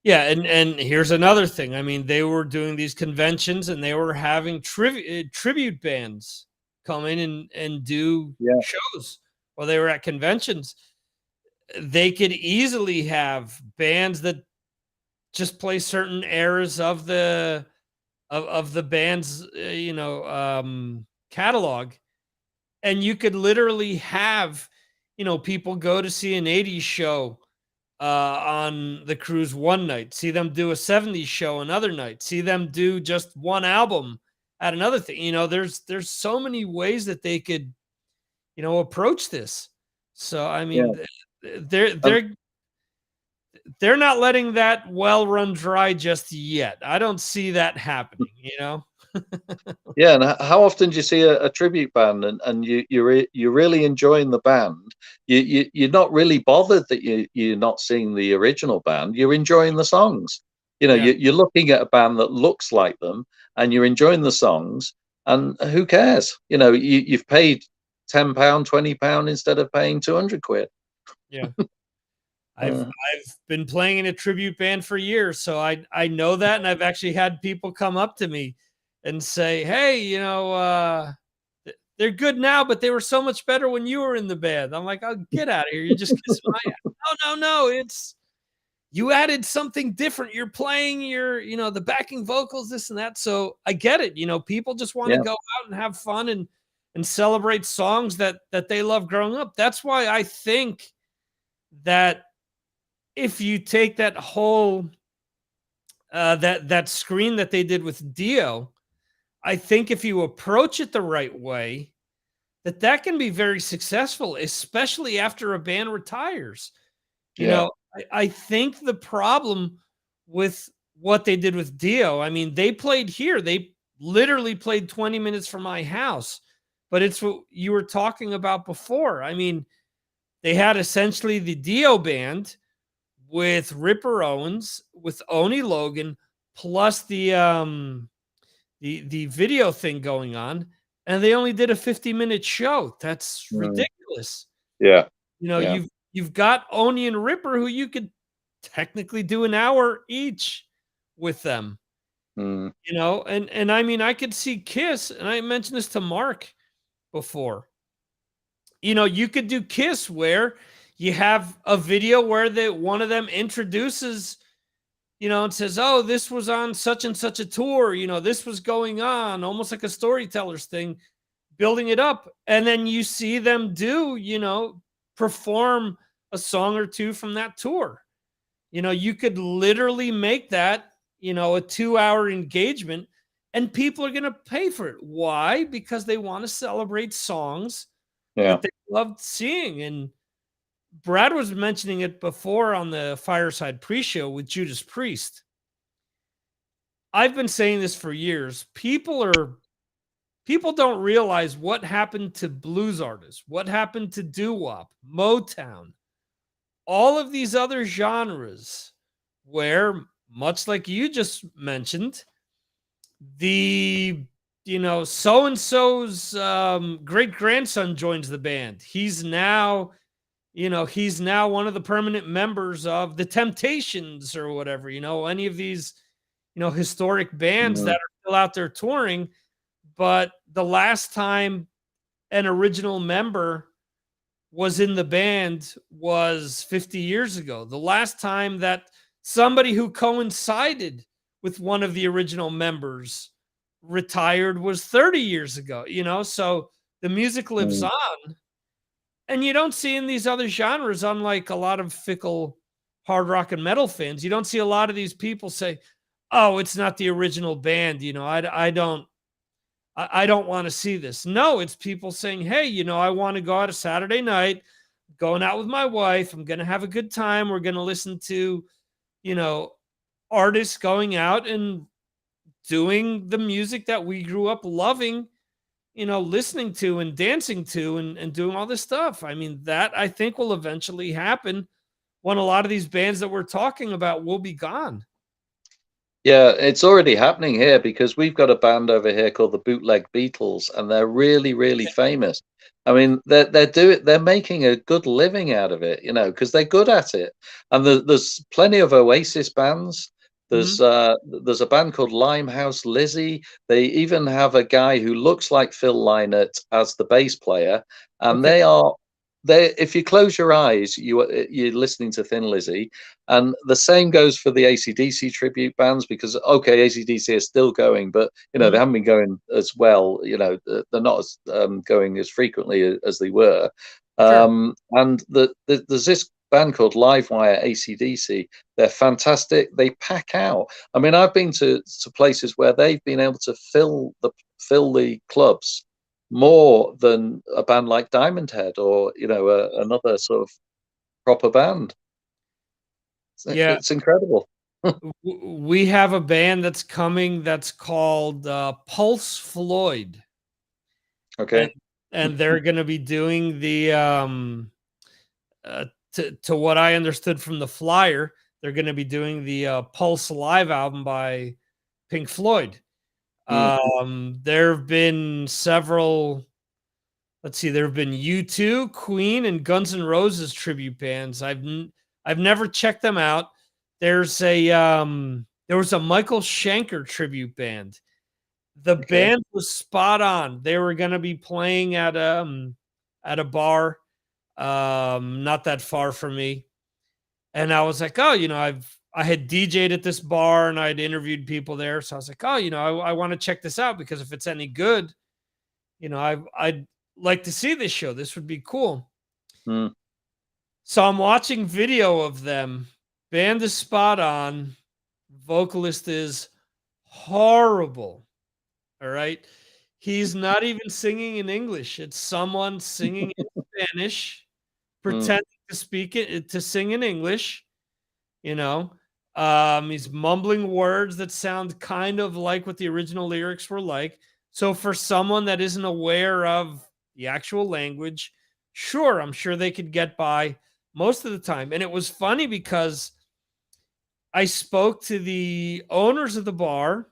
Yeah, and here's another thing. I mean, they were doing these conventions and they were having tribute bands come in and do Yeah. shows while they were at conventions. They could easily have bands that just play certain eras of the band's catalog, and you could literally have people go to see an 80s show on the cruise one night, see them do a 70s show another night, see them do just one album at another thing. There's so many ways that they could approach this. So I Yeah. mean, they're Um, they're they're not letting that well run dry just yet. I don't see that happening. Yeah, and how often do you see a tribute band, and you're really enjoying the band? You're not really bothered that you're not seeing the original band. You're enjoying the songs. Yeah, You're looking at a band that looks like them, and you're enjoying the songs. And who cares? You've paid £10, £20 instead of paying 200 quid. yeah. I've Uh, I've been playing in a tribute band for years, so I know that, and I've actually had people come up to me and say, "Hey, they're good now, but they were so much better when you were in the band." I'm like, "Oh, get out of here! You're just kissing my ass." No, no, no! It's you added something different. You're playing the backing vocals, this and that. So I get it. People just want to yeah, go out and have fun and celebrate songs that they love growing up. That's why I think that if you take that whole that screen that they did with Dio, I think if you approach it the right way, that can be very successful, especially after a band retires. You yeah, know, I think the problem with what they did with Dio, I mean, they played here. They literally played 20 minutes from my house, but it's what you were talking about before. I mean, they had essentially the Dio band with Ripper Owens, with Oni Logan, plus the video thing going on, and they only did a 50-minute show. That's mm, ridiculous. yeah, You know, yeah, you've got Oni and Ripper who you could technically do an hour each with them, mm, and I mean I could see Kiss, and I mentioned this to Mark before. You could do Kiss where you have a video where one of them introduces, and says, "Oh, this was on such and such a tour. This was going on," almost like a storyteller's thing, building it up, and then you see them do, perform a song or two from that tour. You could literally make that, a 2-hour engagement, and people are going to pay for it. Why? Because they want to celebrate songs Yeah. that they loved seeing. And Brad was mentioning it before on the Fireside pre-show with Judas Priest. I've been saying this for years. People don't realize what happened to blues artists, what happened to doo-wop, Motown, all of these other genres where, much like you just mentioned, the so and so's great grandson joins the band. He's now one of the permanent members of the Temptations or whatever. Any of these historic bands that Mm. are still out there touring. But the last time an original member was in the band was 50 years ago. The last time that somebody who coincided with one of the original members retired was 30 years ago, so the music lives Mm. on. And you don't see in these other genres, unlike a lot of fickle hard rock and metal fans, you don't see a lot of these people say, "Oh, it's not the original band, I don't want to see this." No, it's people saying, "Hey, I want to go out a Saturday night, going out with my wife. I'm going to have a good time. We're going to listen to, you know, artists going out and doing the music that we grew up loving, listening to and dancing to and doing all this stuff." I mean, that I think will eventually happen when a lot of these bands that we're talking about will be gone. Yeah, it's already happening here because we've got a band over here called the Bootleg Beatles, and they're really, really famous. I mean, they're making a good living out of it, because they're good at it. And there's plenty of Oasis bands. Mhm. There's a band called Limehouse Lizzie. They even have a guy who looks like Phil Lynott as the bass player, and Okay, they. If you close your eyes, you're listening to Thin Lizzy. And the same goes for the AC/DC tribute bands because, okay, AC/DC are still going, but they mhm, haven't been going as well. They're not as going as frequently as they were. sure. And there's this band called Livewire AC/DC. They're fantastic. They pack out. I mean, I've been to places where they've been able to fill the clubs more than a band like Diamond Head or another sort of proper band. Yeah, It's incredible. we have a band that's coming that's called Pulse Floyd, and Okay. they're going to be doing the uh, to what I understood from the flyer, they're going to be doing the Pulse live album by Pink Floyd. Mm. There have been several. Let's see. There have been U2, Queen, and Guns N' Roses tribute bands. I've never checked them out. There was a Michael Schenker tribute band. The Okay. band was spot on. They were going to be playing at a bar not that far from me. And I was like, "Oh, I had DJ'd at this bar and I'd interviewed people there." So I was like, "Oh, I want to check this out because if it's any good, I'd like to see this show. This would be cool." Mm. So I'm watching video of them. Band is spot on. Vocalist is horrible. All right. He's not even singing in English. It's someone singing in Spanish, Mm. pretending to speak it to sing in English. You know, he's mumbling words that sound kind of like what the original lyrics were like. So for someone that isn't aware of the actual language, sure, I'm sure they could get by most of the time. And it was funny because I spoke to the owners of the bar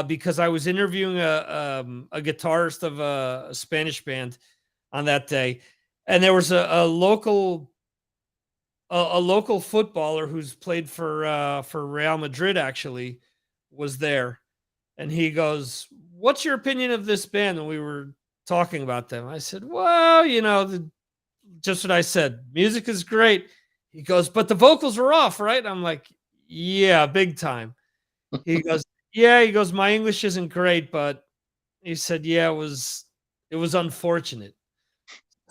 because I was interviewing a guitarist of a Spanish band on that day, and there was a local footballer who's played for Real Madrid actually was there, and he goes, "What's your opinion of this band?" And we were talking about them. I said, "Well, just what I said. Music is great." He goes, "But the vocals are off, right?" I'm like, "Yeah, big time." He goes, "Yeah." He goes, "My English isn't great, but," he said, "Yeah, it was unfortunate."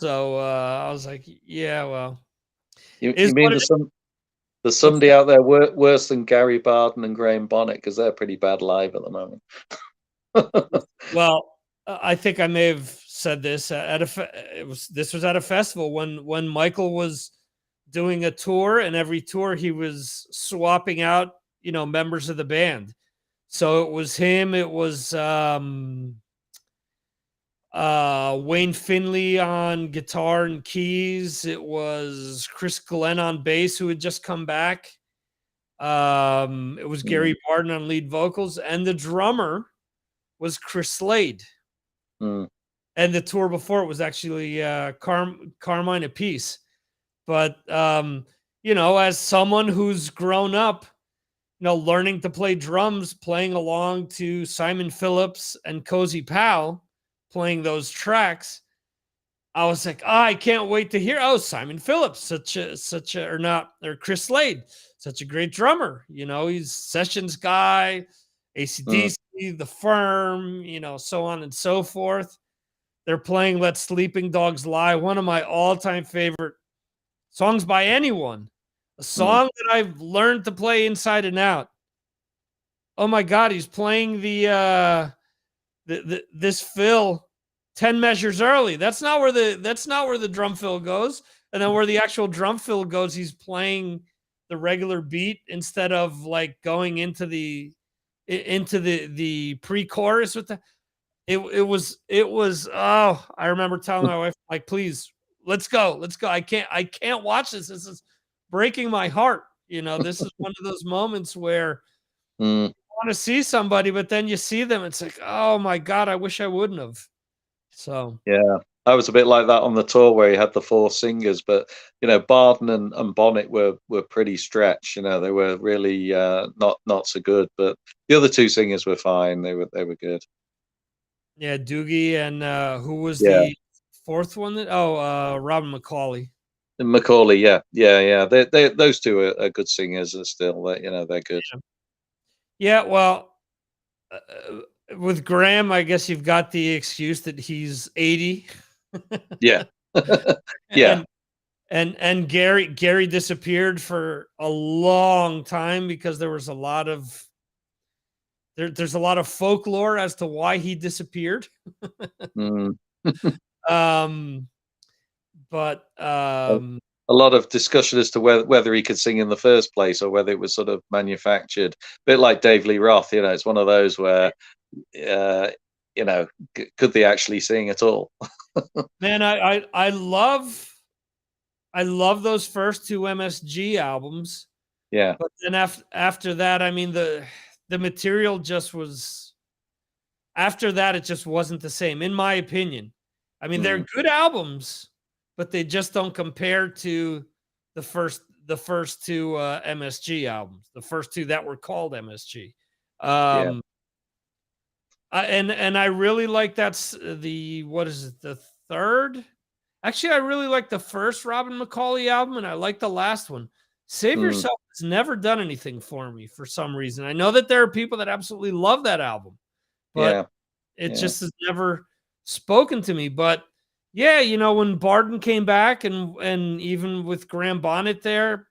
So I was like, yeah, well, You is mean what it is. there's What's somebody that? out there worse than Gary Barden and Graham Bonnet, because they're pretty bad live at the moment. Well, I think I may have said this at this was at a festival when Michael was doing a tour, and every tour he was swapping out, members of the band. So it was him, it was Wayne Finley on guitar and keys, it was Chris Glenn on bass who had just come back. It was Mm, Gary Barden on lead vocals, and the drummer was Chris Slade. mm, And the tour before it was actually Carmine Apiece. But as someone who's grown up, learning to play drums, playing along to Simon Phillips and Cozy Powell, playing those tracks, I was like, I can't wait to hear. Oh, Simon Phillips, or Chris Slade, such a great drummer. He's sessions guy, mm, ACDC, The Firm, so on and so forth. They're playing Let Sleeping Dogs Lie, one of my all-time favorite songs by anyone. A mm. song that I've learned to play inside and out. Oh my God, he's playing this fill 10 measures early. That's not where the drum fill goes. And then where the actual drum fill goes, he's playing the regular beat instead of like going into the pre-chorus with the it was oh, I remember telling my wife, like, please, let's go. Let's go. I can't watch this. This is breaking my heart. This is one of those moments where Mm. you want to see somebody, but then you see them, it's like, oh my God, I wish I wouldn't have. So Yeah, I was a bit like that on the tour where he had the four singers, but Barden and Bonnet were pretty stretched. They were really not so good, but the other two singers were fine. They were good. yeah, Doogie and who was Yeah, the fourth one? Robin McCauley. and Macaulay. Yeah. Those two are good singers, and still, they're good. Yeah, well, with Graham, I guess you've got the excuse that he's 80. Yeah, yeah. and and Gary disappeared for a long time because there's a lot of folklore as to why he disappeared. Mm. um but A lot of discussion as to whether he could sing in the first place or whether it was sort of manufactured. A bit like Dave Lee Roth, it's one of those where, uh, could they actually sing at all? man, I love those first two MSG albums, Yeah. but then after that, I mean, the material just was, after that it just wasn't the same, in my opinion. I mean, they're Mm. good albums, but they just don't compare to the first two MSG albums, the first two that were called MSG. Yeah. Um, and I really like the what is it, the third? Actually, I really like the first Robin McCauley album, and I like the last one. Save Mm. Yourself has never done anything for me for some reason. I know that there are people that absolutely love that album, but Yeah. it Yeah. just has never spoken to me. But yeah, when Barden came back, and even with Graham Bonnet there,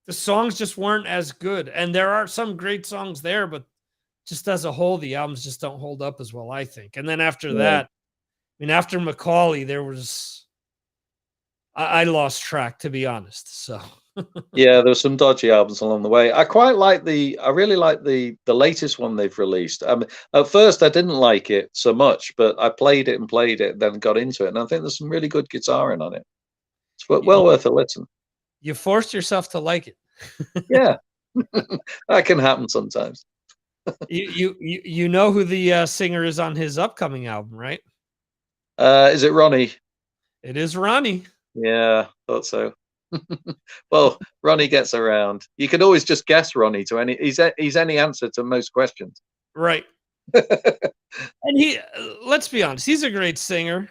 the songs just weren't as good. And there are some great songs there, but just as a whole, the albums just don't hold up as well, I think. And then after Yeah. that, I mean, after Macaulay, there was I lost track, to be honest. So Yeah, there were some dodgy albums along the way. I really like the latest one they've released. At first I didn't like it so much, but I played it and played it, then got into it, and I think there's some really good guitaring on it. It's you well worth a listen. you forced yourself to like it. Yeah, that can happen sometimes. You know who the singer is on his upcoming album, right? Is it Ronnie? It is Ronnie. Yeah, thought so. Well, Ronnie gets around. You could always just guess Ronnie to any. He's any answer to most questions. Right. And let's be honest, he's a great singer.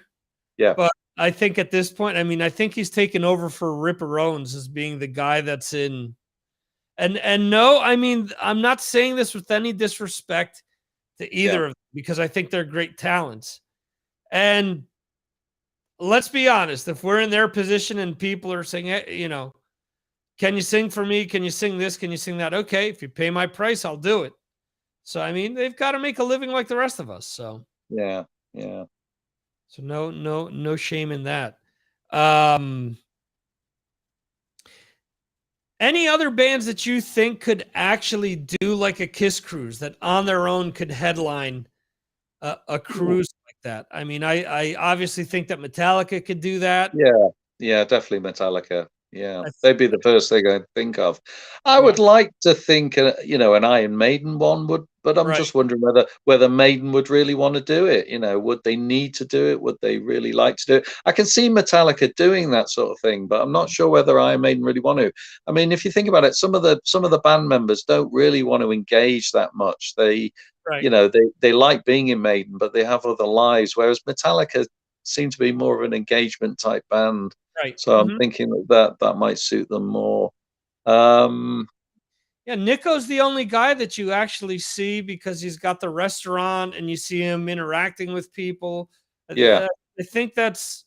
Yeah, But I think at this point, I mean, I think he's taken over for Ripper Owens as being the guy that's in. And no, I mean, I'm not saying this with any disrespect to yeah, either of them, because I think they're great talents. And let's be honest. If we're in their position and people are saying, hey, can you sing for me? Can you sing this? Can you sing that? Okay, if you pay my price, I'll do it. So I mean, they've got to make a living like the rest of us. Yeah, yeah. So no shame in that. Um, any other bands that you think could actually do like a Kiss cruise that on their own could headline a cruise like that? I mean, I obviously think that Metallica could do that. Yeah, yeah, definitely Metallica. Yeah, I they'd be the first thing I'd think of. I yeah, would like to think, an Iron Maiden one would, but I'm right, just wondering whether Maiden would really want to do it. Would they need to do it? Would they really like to do it? I can see Metallica doing that sort of thing, but I'm not sure whether Iron Maiden really want to. I mean, if you think about it, some of the band members don't really want to engage that much. They, right, you know, they like being in Maiden, but they have other lives, whereas Metallica seem to be more of an engagement type band. right. So I'm thinking that might suit them more. Um, Yeah, Nico's the only guy that you actually see because he's got the restaurant and you see him interacting with people. yeah, I think that's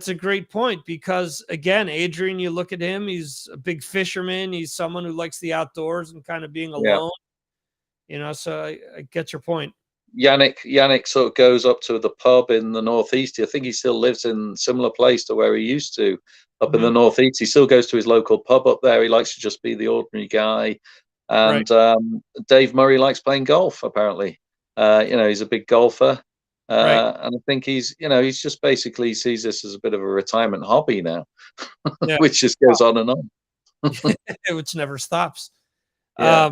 a great point because again, Adrian, you look at him, he's a big fisherman, he's someone who likes the outdoors and kind of being yeah. alone, so I get your point. Yannick sort of goes up to the pub in the northeast. I think he still lives in a similar place to where he used to, up in the Mhm. northeast. He still goes to his local pub up there. He likes to just be the ordinary guy. Right. And Dave Murray likes playing golf. Apparently, he's a big golfer. Right. And I think he's just basically sees this as a bit of a retirement hobby now, Yeah. which just goes on and on. Which never stops. Yeah.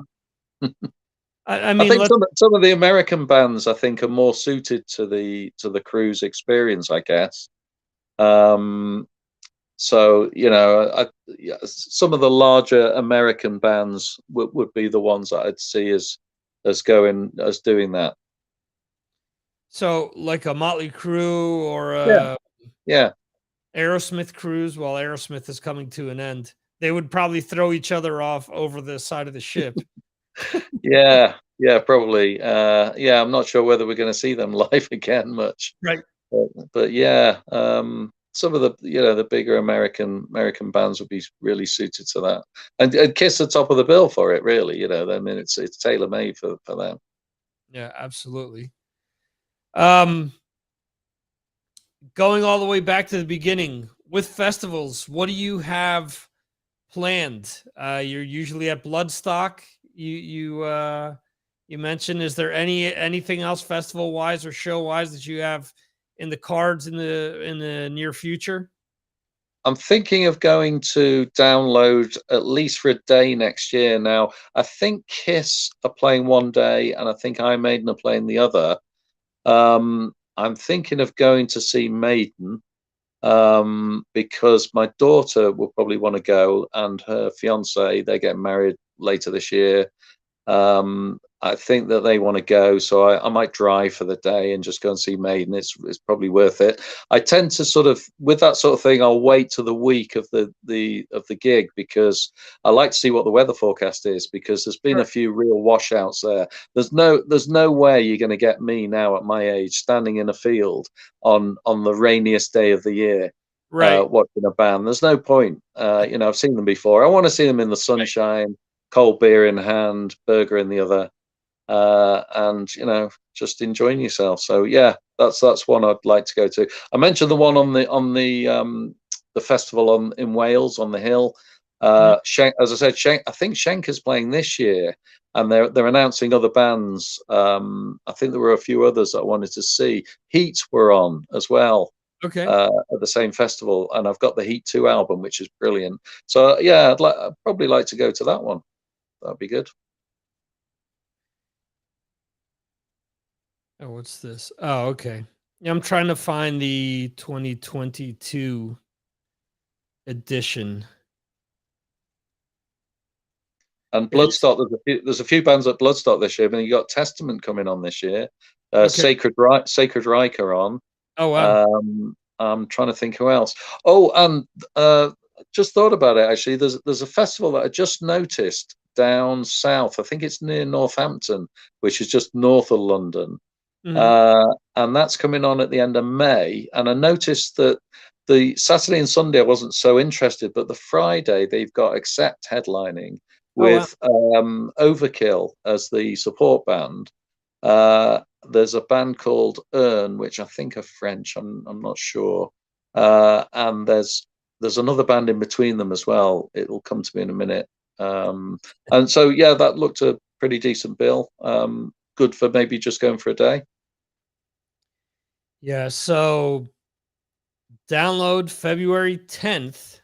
Um, I I mean, think let's some of the American bands I think are more suited to the cruise experience, I guess. Um, so yeah, some of the larger American bands would be the ones that I'd see as doing that. so like a Motley Crue or Yeah, a yeah, Aerosmith cruise while Aerosmith is coming to an end. They would probably throw each other off over the side of the ship. yeah, yeah, probably. Yeah, I'm not sure whether we're going to see them live again much. Right. But yeah, some of the bigger American bands would be really suited to that, and Kiss the top of the bill for it. Really, I mean, it's tailor made for them. Yeah, absolutely. Um, going all the way back to the beginning with festivals, what do you have planned? You're usually at Bloodstock. You mentioned. Is there anything else festival wise or show wise that you have in the cards in the near future? I'm thinking of going to download at least for a day next year. Now, I think Kiss are playing one day, and I think Iron Maiden are playing the other. I'm thinking of going to see Maiden because my daughter will probably want to go, and her fiance, they're getting married later this year. I think that they want to go, so I might drive for the day and just go and see Maiden. It's probably worth it. I tend to sort of, with that sort of thing, I'll wait to the week of the gig because I like to see what the weather forecast is because there's been a Sure. few real washouts there. There's no way you're going to get me now at my age standing in a field on the rainiest day of the year. Right. Watching a band, there's no point. I've seen them before. I want to see them in the Right. sunshine, cold beer in hand, burger in the other, and just enjoying yourself. So yeah, that's one I'd like to go to. I mentioned the one on the festival in Wales on the hill. Mhm. As I said, I think Schenker's playing this year, and they're announcing other bands. I think there were a few others that I wanted to see. Heat were on as well. Okay. At the same festival, and I've got the Heat 2 album, which is brilliant. So yeah, I'd probably like to go to that one. That'd be good. Oh, what's this? Oh, okay. Yeah, I'm trying to find the 2022 edition. And It is Bloodstock, there's a few bands at Bloodstock this year. I mean, you got Testament coming on this year. okay. Sacred Reich are on. Oh wow. I'm trying to think who else. Oh, and just thought about it actually. There's a festival that I just noticed down south. I think it's near Northampton, which is just north of London. Hmm. And that's coming on at the end of May. And I noticed that the Saturday and Sunday I wasn't so interested, but the Friday they've got Accept headlining Oh wow. with Overkill as the support band. Uh, there's a band called Earn, which I think are French. I'm not sure. And there's another band in between them as well. It'll come to me in a minute. And so yeah, that looked a pretty decent bill. Good for maybe just going for a day. Yeah. So download February 10th.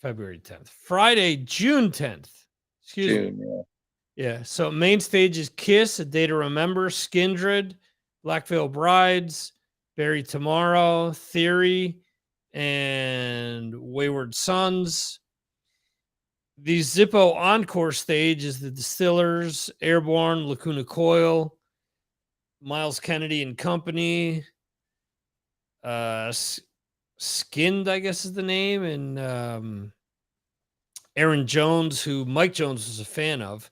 February 10th. Friday, June 10th. Excuse me. June, yeah. Yeah. So main stage is Kiss, A Day to Remember, Skindred, Black Veil Brides, Bury Tomorrow, Theory, and Wayward Sons. The Zippo Encore stage is the Distillers, Airborne, Lacuna Coil, Miles Kennedy and Company, Skinned, I guess is the name, and Aaron Jones, who Mike Jones was a fan of.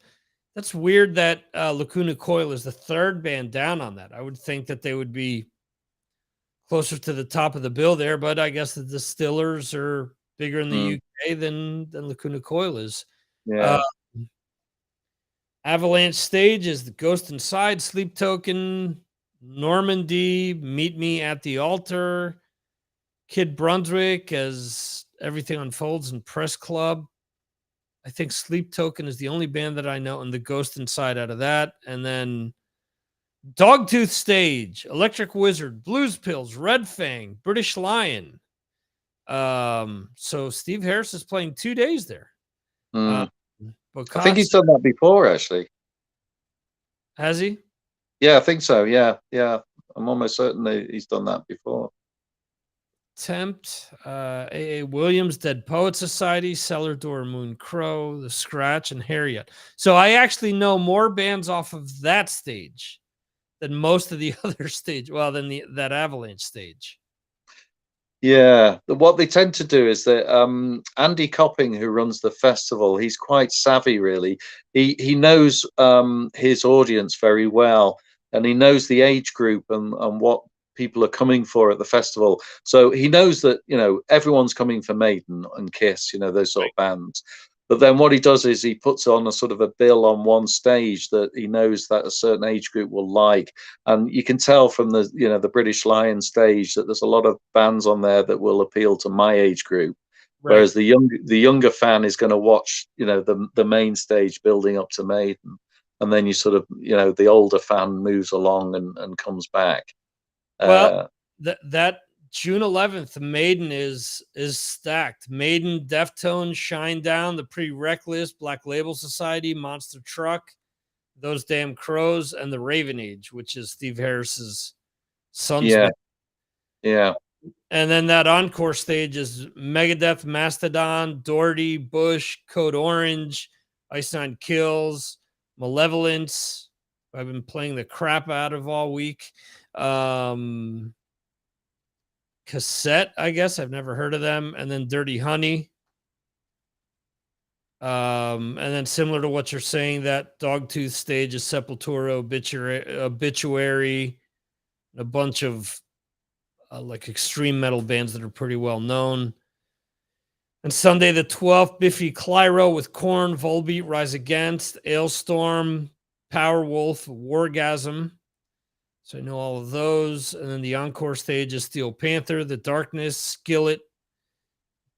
That's weird that Lacuna Coil is the third band down on that. I would think that they would be closer to the top of the bill there, but I guess the Distillers are bigger in the Mm, UK than Lacuna Coil is. Uh, yeah. Avalanche stage is the Ghost Inside, Sleep Token, Normandy, Meet Me at the Altar, Kid Brunswick as Everything Unfolds, and Press Club. I think Sleep Token is the only band that I know, and the Ghost Inside out of that. And then Dogtooth stage, Electric Wizard, Blues Pills, Red Fang, British Lion. So Steve Harris is playing 2 days there. Mm. I think he's Bocatz, done that before, actually. has he? Yeah, I think so. Yeah, yeah. I'm almost certain that he's done that before. Tempt, A.A. Williams, Dead Poet Society, Cellar Door, Moon Crow, The Scratch, and Harriet. So I actually know more bands off of that stage than most of the other stage. Well, than that Avalanche stage. Yeah, what they tend to do is that Andy Copping, who runs the festival, he's quite savvy, really. He knows his audience very well, and he knows the age group and what people are coming for at the festival. So he knows that everyone's coming for Maiden and Kiss, those sort of bands. But then what he does is he puts on a sort of a bill on one stage that he knows that a certain age group will like, and you can tell from the British Lion stage that there's a lot of bands on there that will appeal to my age group, Right. whereas the younger fan is going to watch the main stage building up to Maiden, and then you sort of the older fan moves along and comes back. Well, uh that June 11th, Maiden is stacked. Maiden, Deftones, Shinedown, The Pretty Reckless, Black Label Society, Monster Truck, Those Damn Crows, and the Raven Age, which is Steve Harris's son's yeah, band. yeah. And then that encore stage is Megadeth, Mastodon, Doherty, Bush, Code Orange, Ice Nine Kills, Malevolence. I've been playing the crap out of all week. Cassette, I guess. I've never heard of them. And then Dirty Honey. And then similar to what you're saying, that Dogtooth stage is Sepultura, Obituary, and a bunch of like extreme metal bands that are pretty well known. And Sunday the 12th, Biffy Clyro with Korn, Volbeat, Rise Against, Ailstorm, Powerwolf, Wargasm. So I know all of those. And then the encore stage is Steel Panther, The Darkness, Skillet,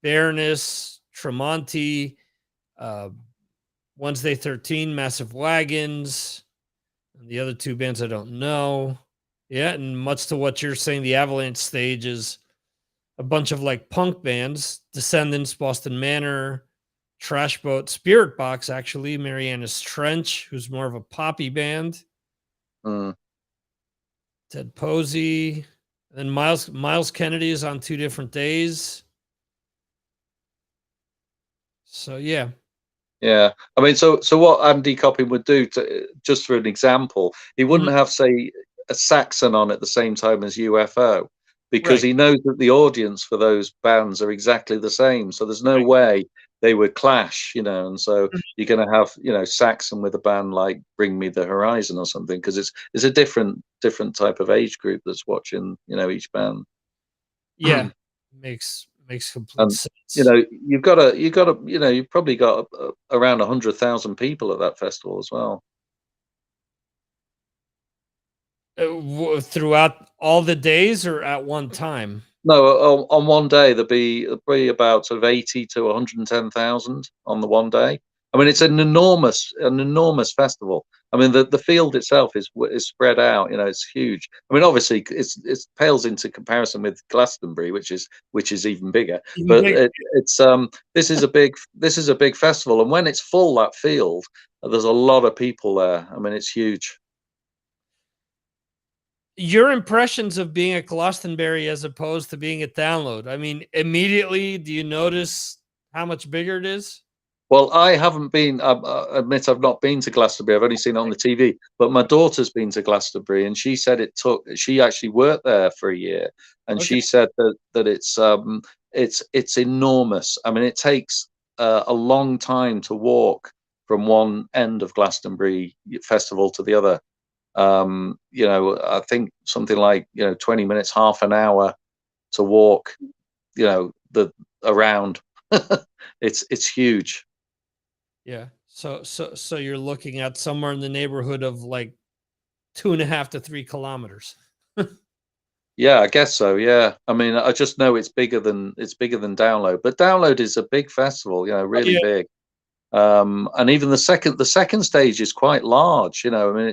Bareness, Tremonti, Wednesday 13, Massive Wagons, and the other two bands I don't know. Yeah, and much to what you're saying, the Avalanche stage is a bunch of like punk bands, Descendants, Boston Manor, Trash Boat, Spirit Box, actually, Mariana's Trench, who's more of a poppy band, Mm. Ted Posey, and then Miles Kennedy is on 2 different days. So yeah. Yeah, I mean, so what Andy Copping would do, just for an example, he wouldn't Mhm. have, say, a Saxon on at the same time as UFO, because Right. he knows that the audience for those bands are exactly the same. So there's no Right. way they would clash, and so you're going to have, Saxon with a band like Bring Me the Horizon or something, because it's a different type of age group that's watching, each band. Yeah, makes complete And sense. you've probably got around 100,000 people at that festival as well. Throughout all the days or at one time? No, on one day there'll be about sort of 80 to 110,000 on the one day. I mean, it's an enormous festival. I mean, the field itself is spread out. It's huge. I mean, obviously, it pales into comparison with Glastonbury, which is even bigger. Even But bigger. this is a big festival, and when it's full, that field, there's a lot of people there. I mean, it's huge. Your impressions of being at Glastonbury as opposed to being at Download. I mean, immediately, do you notice how much bigger it is? Well, I haven't been. I admit I've not been to Glastonbury. I've only seen it on the TV. But my daughter's been to Glastonbury, and she said it took. She actually worked there for a year, and Okay. she said that it's enormous. I mean, it takes a long time to walk from one end of Glastonbury Festival to the other. I think something like 20 minutes, half an hour to walk. The around. It's huge. Yeah. So you're looking at somewhere in the neighborhood of like 2.5 to 3 kilometers. Yeah, I guess so. Yeah, I mean, I just know it's bigger than Download, but Download is a big festival, Oh, really yeah. big. And even the second stage is quite large. I mean,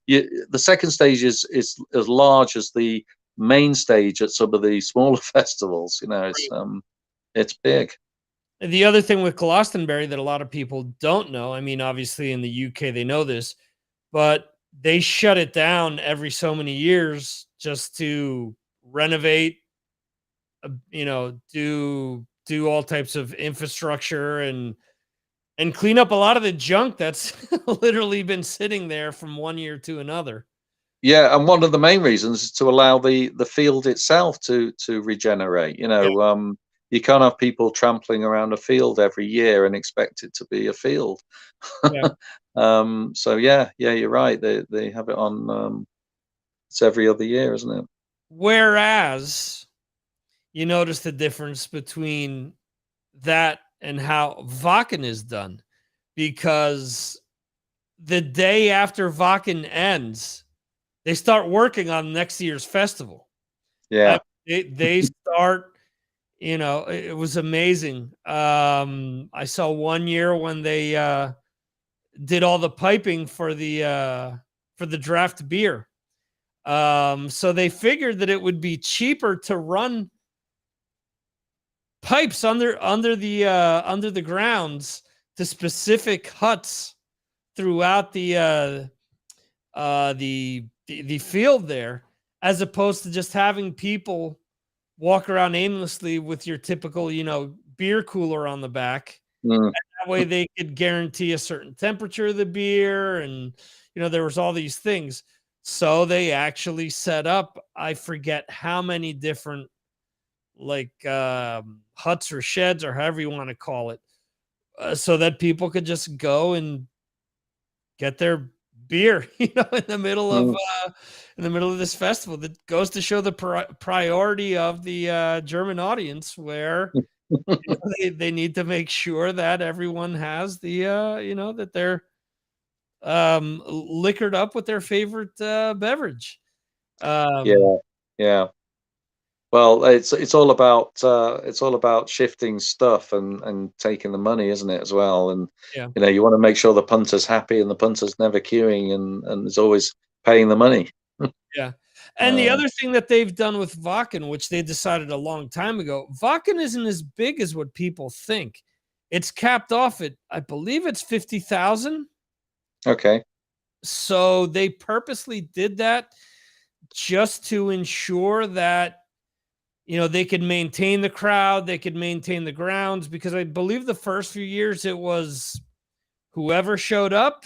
the second stage is as large as the main stage at some of the smaller festivals. It's big. The other thing with Glastonbury that a lot of people don't know, I mean, obviously in the UK they know this, but they shut it down every so many years just to renovate, do all types of infrastructure and clean up a lot of the junk that's literally been sitting there from one year to another. Yeah, and one of the main reasons is to allow the field itself to regenerate. Yeah, You can't have people trampling around a field every year and expect it to be a field. yeah. So yeah, you're right. They have it on. It's every other year, isn't it? Whereas you notice the difference between that and how Vakken is done, because the day after Vakken ends, they start working on next year's festival. I Yeah. they start, it was amazing. I saw one year when they did all the piping for the draft beer. So they figured that it would be cheaper to run pipes under the grounds to specific huts throughout the field there, as opposed to just having people walk around aimlessly with your typical, beer cooler on the back. Mm. That way they could guarantee a certain temperature of the beer, and there was all these things. So they actually set up, I forget how many different, like, huts or sheds or however you want to call it, so that people could just go and get their beer, Mm. in the middle of this festival. That goes to show the priority of the German audience, where they need to make sure that everyone has that they're liquored up with their favorite beverage. Um, Yeah, yeah. Well, it's all about shifting stuff and taking the money, isn't it, as well? And yeah. you want to make sure the punter's happy and the punter's never queuing and is always paying the money. Yeah. And the Uh, other thing that they've done with Vakken, which they decided a long time ago, Vakken isn't as big as what people think. It's capped off at, I believe it's 50,000. okay. So they purposely did that just to ensure that, they could maintain the crowd, they could maintain the grounds, because I believe the first few years it was whoever showed up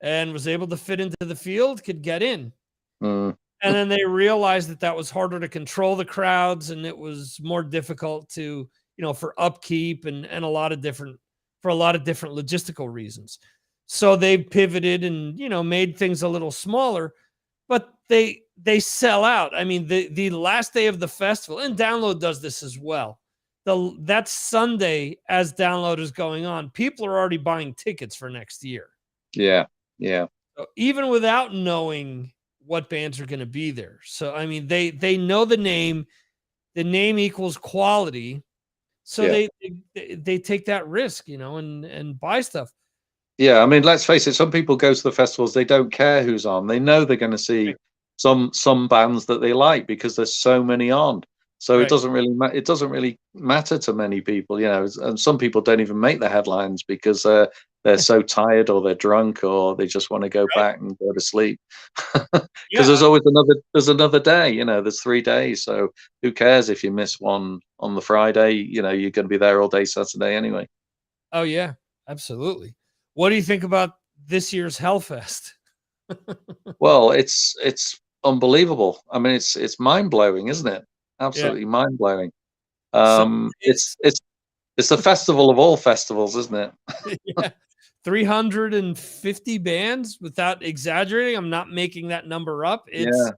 and was able to fit into the field could get in. Mm. And then they realized that that was harder to control the crowds, and it was more difficult to for upkeep and for a lot of different logistical reasons. So they pivoted and, made things a little smaller, but they sell out. I mean, the last day of the festival, and Download does this as well. That Sunday, as Download is going on, people are already buying tickets for next year. Yeah. Yeah. So even without knowing what bands are going to be there. So I mean, they know the name. The name equals quality. So Yeah. they take that risk, and buy stuff. Yeah, I mean, let's face it. Some people go to the festivals; they don't care who's on. They know they're going to see Right. some bands that they like because there's so many on. So Right. it doesn't really matter to many people, And some people don't even make the headlines because they're so tired, or they're drunk, or they just want to go Right. back and go to sleep. Because Yeah. there's another day. There's 3 days. So who cares if you miss one on the Friday? You're going to be there all day Saturday anyway. Oh yeah. Absolutely. What do you think about this year's Hellfest? Well, it's unbelievable. I mean, it's mind blowing, isn't it? Yeah. Absolutely mind blowing. So It's it's it's the festival of all festivals, isn't it? yeah, 350 bands without exaggerating. I'm not making that number up. It's Yeah,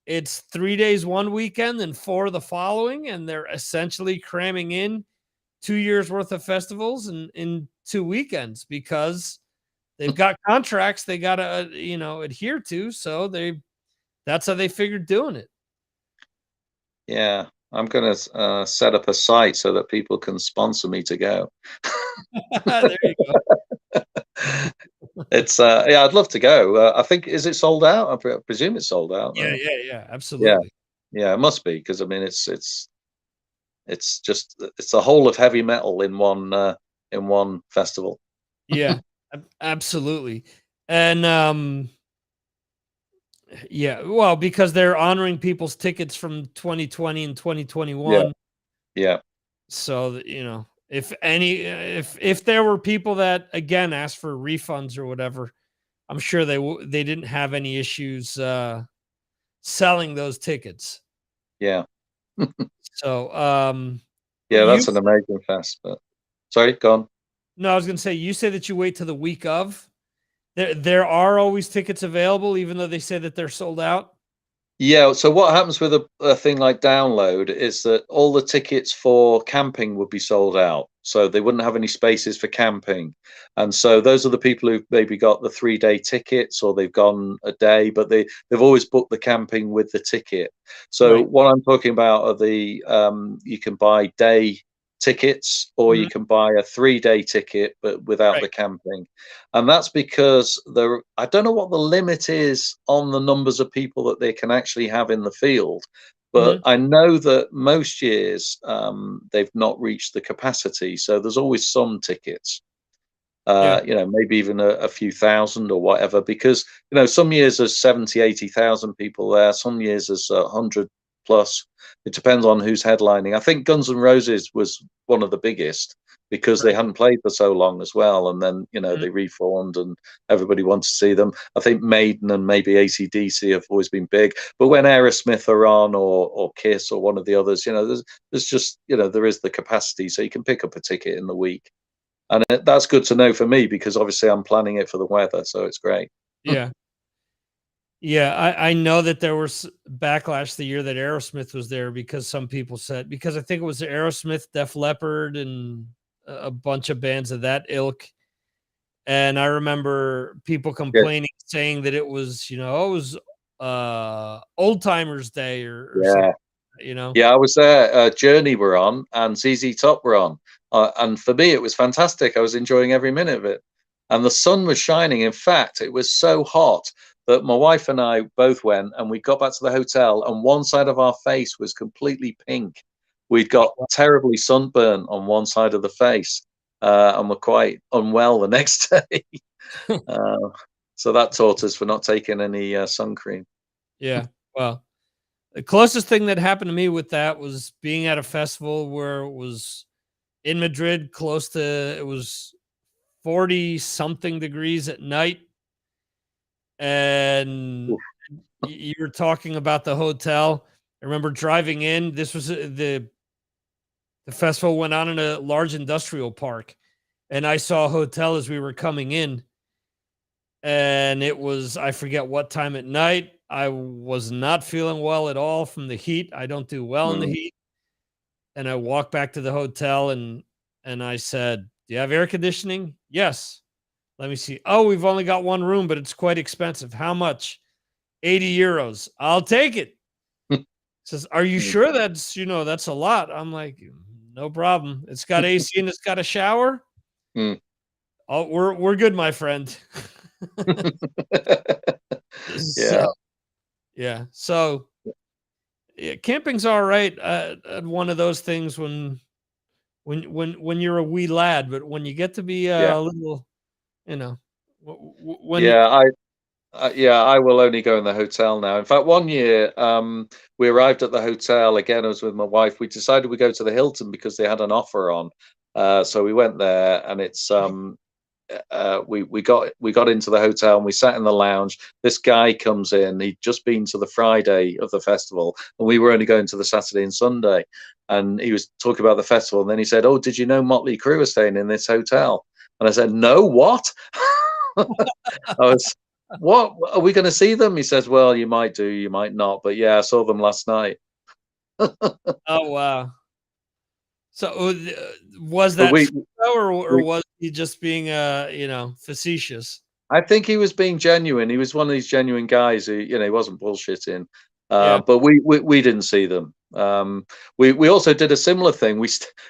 it's 3 days one weekend and 4 the following, and they're essentially cramming in 2 years worth of festivals in 2 weekends because they've got contracts they got to adhere to. So that's how they figured doing it. yeah. I'm gonna set up a site so that people can sponsor me to go. There you go. It's yeah, I'd love to go. I think, is it sold out? I presume it's sold out Yeah, now. yeah, yeah, Yeah, absolutely. yeah, it must be, because I mean, it's just it's the whole of heavy metal in one festival. Yeah, absolutely. And yeah, well, because they're honoring people's tickets from 2020 and Yeah, 2021. yeah. So that, if there were people that again asked for refunds or whatever, I'm sure they didn't have any issues selling those tickets. Yeah. So but Yeah, that's an amazing fest. But sorry, go on. no, I was going to say, you say that you wait till the week of. There are always tickets available, even though they say that they're sold out. Yeah, so what happens with a thing like Download is that all the tickets for camping would be sold out. So they wouldn't have any spaces for camping. And so those are the people who've maybe got the 3 day tickets, or they've gone a day, but they've always booked the camping with the ticket. So Right. what I'm talking about are the you can buy day tickets, or you Mhm. can buy a 3 day ticket but without Right. the camping. And that's because I don't know what the limit is on the numbers of people that they can actually have in the field, but Mhm. I know that most years they've not reached the capacity, so there's always some tickets. Yeah. Maybe even a few thousand or whatever, because some years there's 70, 80,000 people there, some years there's 100 plus. It depends on who's headlining. I think Guns N' Roses was one of the biggest because they Right. hadn't played for so long as well, and then Mhm. they reformed and everybody wanted to see them. I think Maiden and maybe AC/DC have always been big, but when Aerosmith are on, or Kiss, or one of the others, there's just there is the capacity, so you can pick up a ticket in the week. And that's good to know for me, because obviously I'm planning it for the weather, so it's great. Yeah. Yeah, I know that there was backlash the year that Aerosmith was there because some people said, because I think it was Aerosmith, Def Leppard, and a bunch of bands of that ilk. And I remember people Yeah, complaining, saying that it was, it was old timers day or something, yeah, you know. yeah. I was there. Journey were on, and ZZ Top were on, and for me it was fantastic. I was enjoying every minute of it, and the sun was shining. In fact, it was so hot that my wife and I both went, and we got back to the hotel, and one side of our face was completely pink. We'd got terribly sunburnt on one side of the face, and were quite unwell the next day. Uh, so that taught us for not taking any sun cream. Yeah. Well, the closest thing that happened to me with that was being at a festival where it was in Madrid, close to, it was 40 something degrees at night. And Oof. you were talking about the hotel. I remember driving in. This was the The festival went on in a large industrial park, and I saw a hotel as we were coming in, and it was, I forget what time at night. I was not feeling well at all from the heat. I don't do well in the Mm, heat. And I walked back to the hotel and I said, "Do you have air conditioning?" "Yes." "Let me see." "Oh, we've only got one room, but it's quite expensive." "How much?" €80. "I'll take it." Says, "Are you mm, sure that's, that's a lot?" I'm like, "No problem. It's got AC and it's got a shower. mm. Oh, we're good, my friend." Yeah, So, yeah. So, yeah, camping's all right. One of those things when you're a wee lad, but when you get to be yeah, a little, you know, when you yeah. I will only go in the hotel now. In fact, one year, we arrived at the hotel again. I was with my wife. We decided we go to the Hilton because they had an offer on. So we went there, and we got into the hotel and we sat in the lounge. This guy comes in. He'd just been to the Friday of the festival, and we were only going to the Saturday and Sunday. And he was talking about the festival, and then he said, "Oh, did you know Motley Crue are staying in this hotel?" And I said, "No, what?" I was, "What? Are we going to see them?" He says, "Well, you might do, you might not, but yeah, I saw them last night." Oh, wow. So, was But that we, true though, or we was he just being, facetious? I think he was being genuine. He was one of these genuine guys who, he wasn't bullshitting. Yeah, But we didn't see them. We also did a similar thing.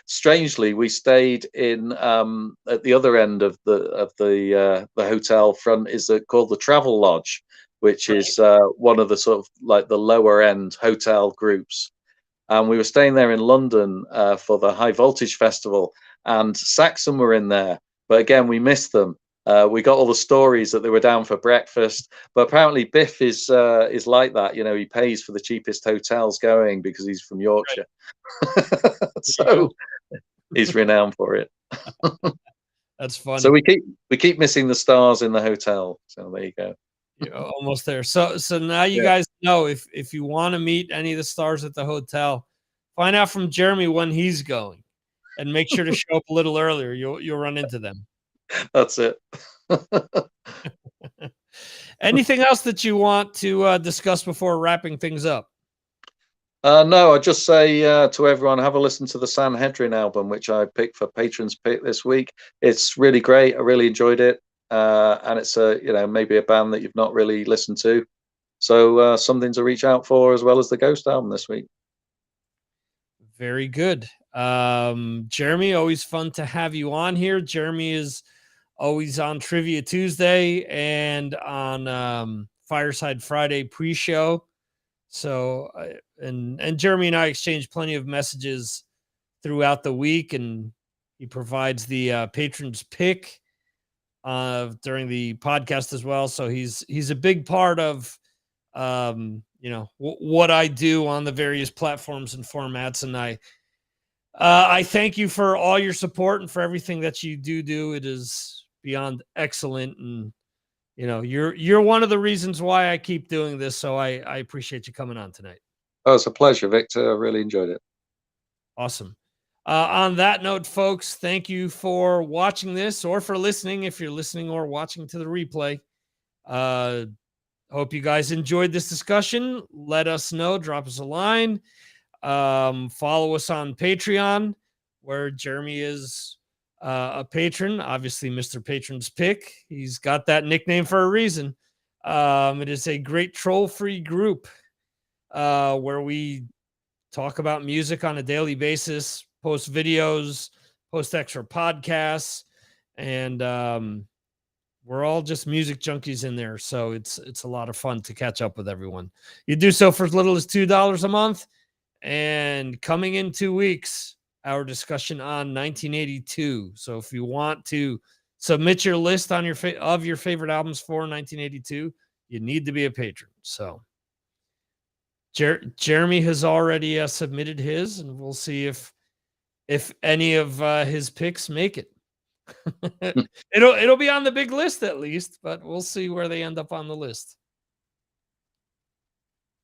Strangely, we stayed in, at the other end of the hotel front is called the Travel Lodge, which right. is one of the sort of like the lower end hotel groups. And we were staying there in London for the High Voltage Festival, and Saxon were in there, but again we missed them. We got all the stories that they were down for breakfast, but apparently Biff is like that. He pays for the cheapest hotels going because he's from Right. Yorkshire, There you go. so he's renowned for it. That's So funny. we keep missing the stars in the hotel. So there you go. You're almost there. So now you Yeah, guys know if you wanna meet any of the stars at the hotel, find out from Jeremy when he's going, and make sure to show up a little earlier. You'll run into them. that's it. Anything else that you want to, discuss before wrapping things up? No, I just say to everyone, have a listen to the Sanhedrin album, which I picked for patrons pick this week. It's really great. I really enjoyed it, and it's maybe a band that you've not really listened to, so something to reach out for as well as the Ghost album this week. Very good. Jeremy, always fun to have you on here. Jeremy is always on Trivia Tuesday and on Fireside Friday pre-show. So, and Jeremy and I exchange plenty of messages throughout the week, and he provides the patrons pick during the podcast as well. So he's a big part of what I do on the various platforms and formats, and I thank you for all your support and for everything that you do. It is beyond excellent, and you're one of the reasons why I keep doing this. So I appreciate you coming on tonight. Oh, it's a pleasure, Victor. I really enjoyed it. Awesome. On that note, folks, thank you for watching this or for listening. If you're listening or watching to the replay, uh, hope you guys enjoyed this discussion. Let us know. Drop us a line. Follow us on Patreon, where Jeremy is a patron. Obviously, Mr. Patron's Pick. He's got that nickname for a reason. It is a great troll-free group where we talk about music on a daily basis, post videos, post extra podcasts, and we're all just music junkies in there. So it's a lot of fun to catch up with everyone. You do so for as little as $2 a month. And coming in 2 weeks, our discussion on 1982. So if you want to submit your list on of your favorite albums for 1982, you need to be a patron. So Jeremy has already submitted his, and we'll see if any of his picks make it. It'll be on the big list at least, but we'll see where they end up on the list.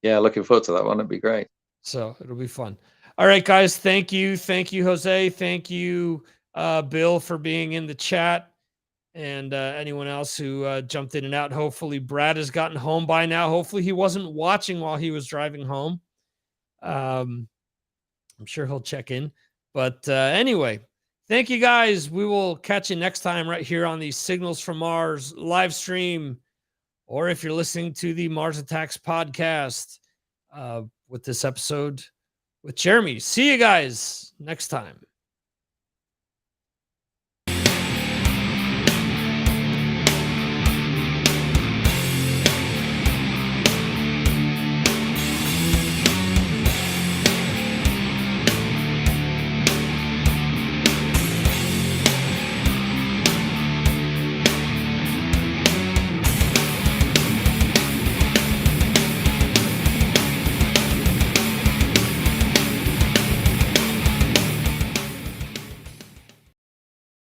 Yeah, looking forward to that one. It'd be great. So it'll be fun. All right, guys. Thank you. Thank you, Jose. Thank you, Bill, for being in the chat. And anyone else who jumped in and out. Hopefully Brad has gotten home by now. Hopefully he wasn't watching while he was driving home. I'm sure he'll check in. But anyway, thank you guys. We will catch you next time right here on the Signals from Mars live stream. Or if you're listening to the Mars Attacks podcast with this episode with Jeremy. See you guys next time.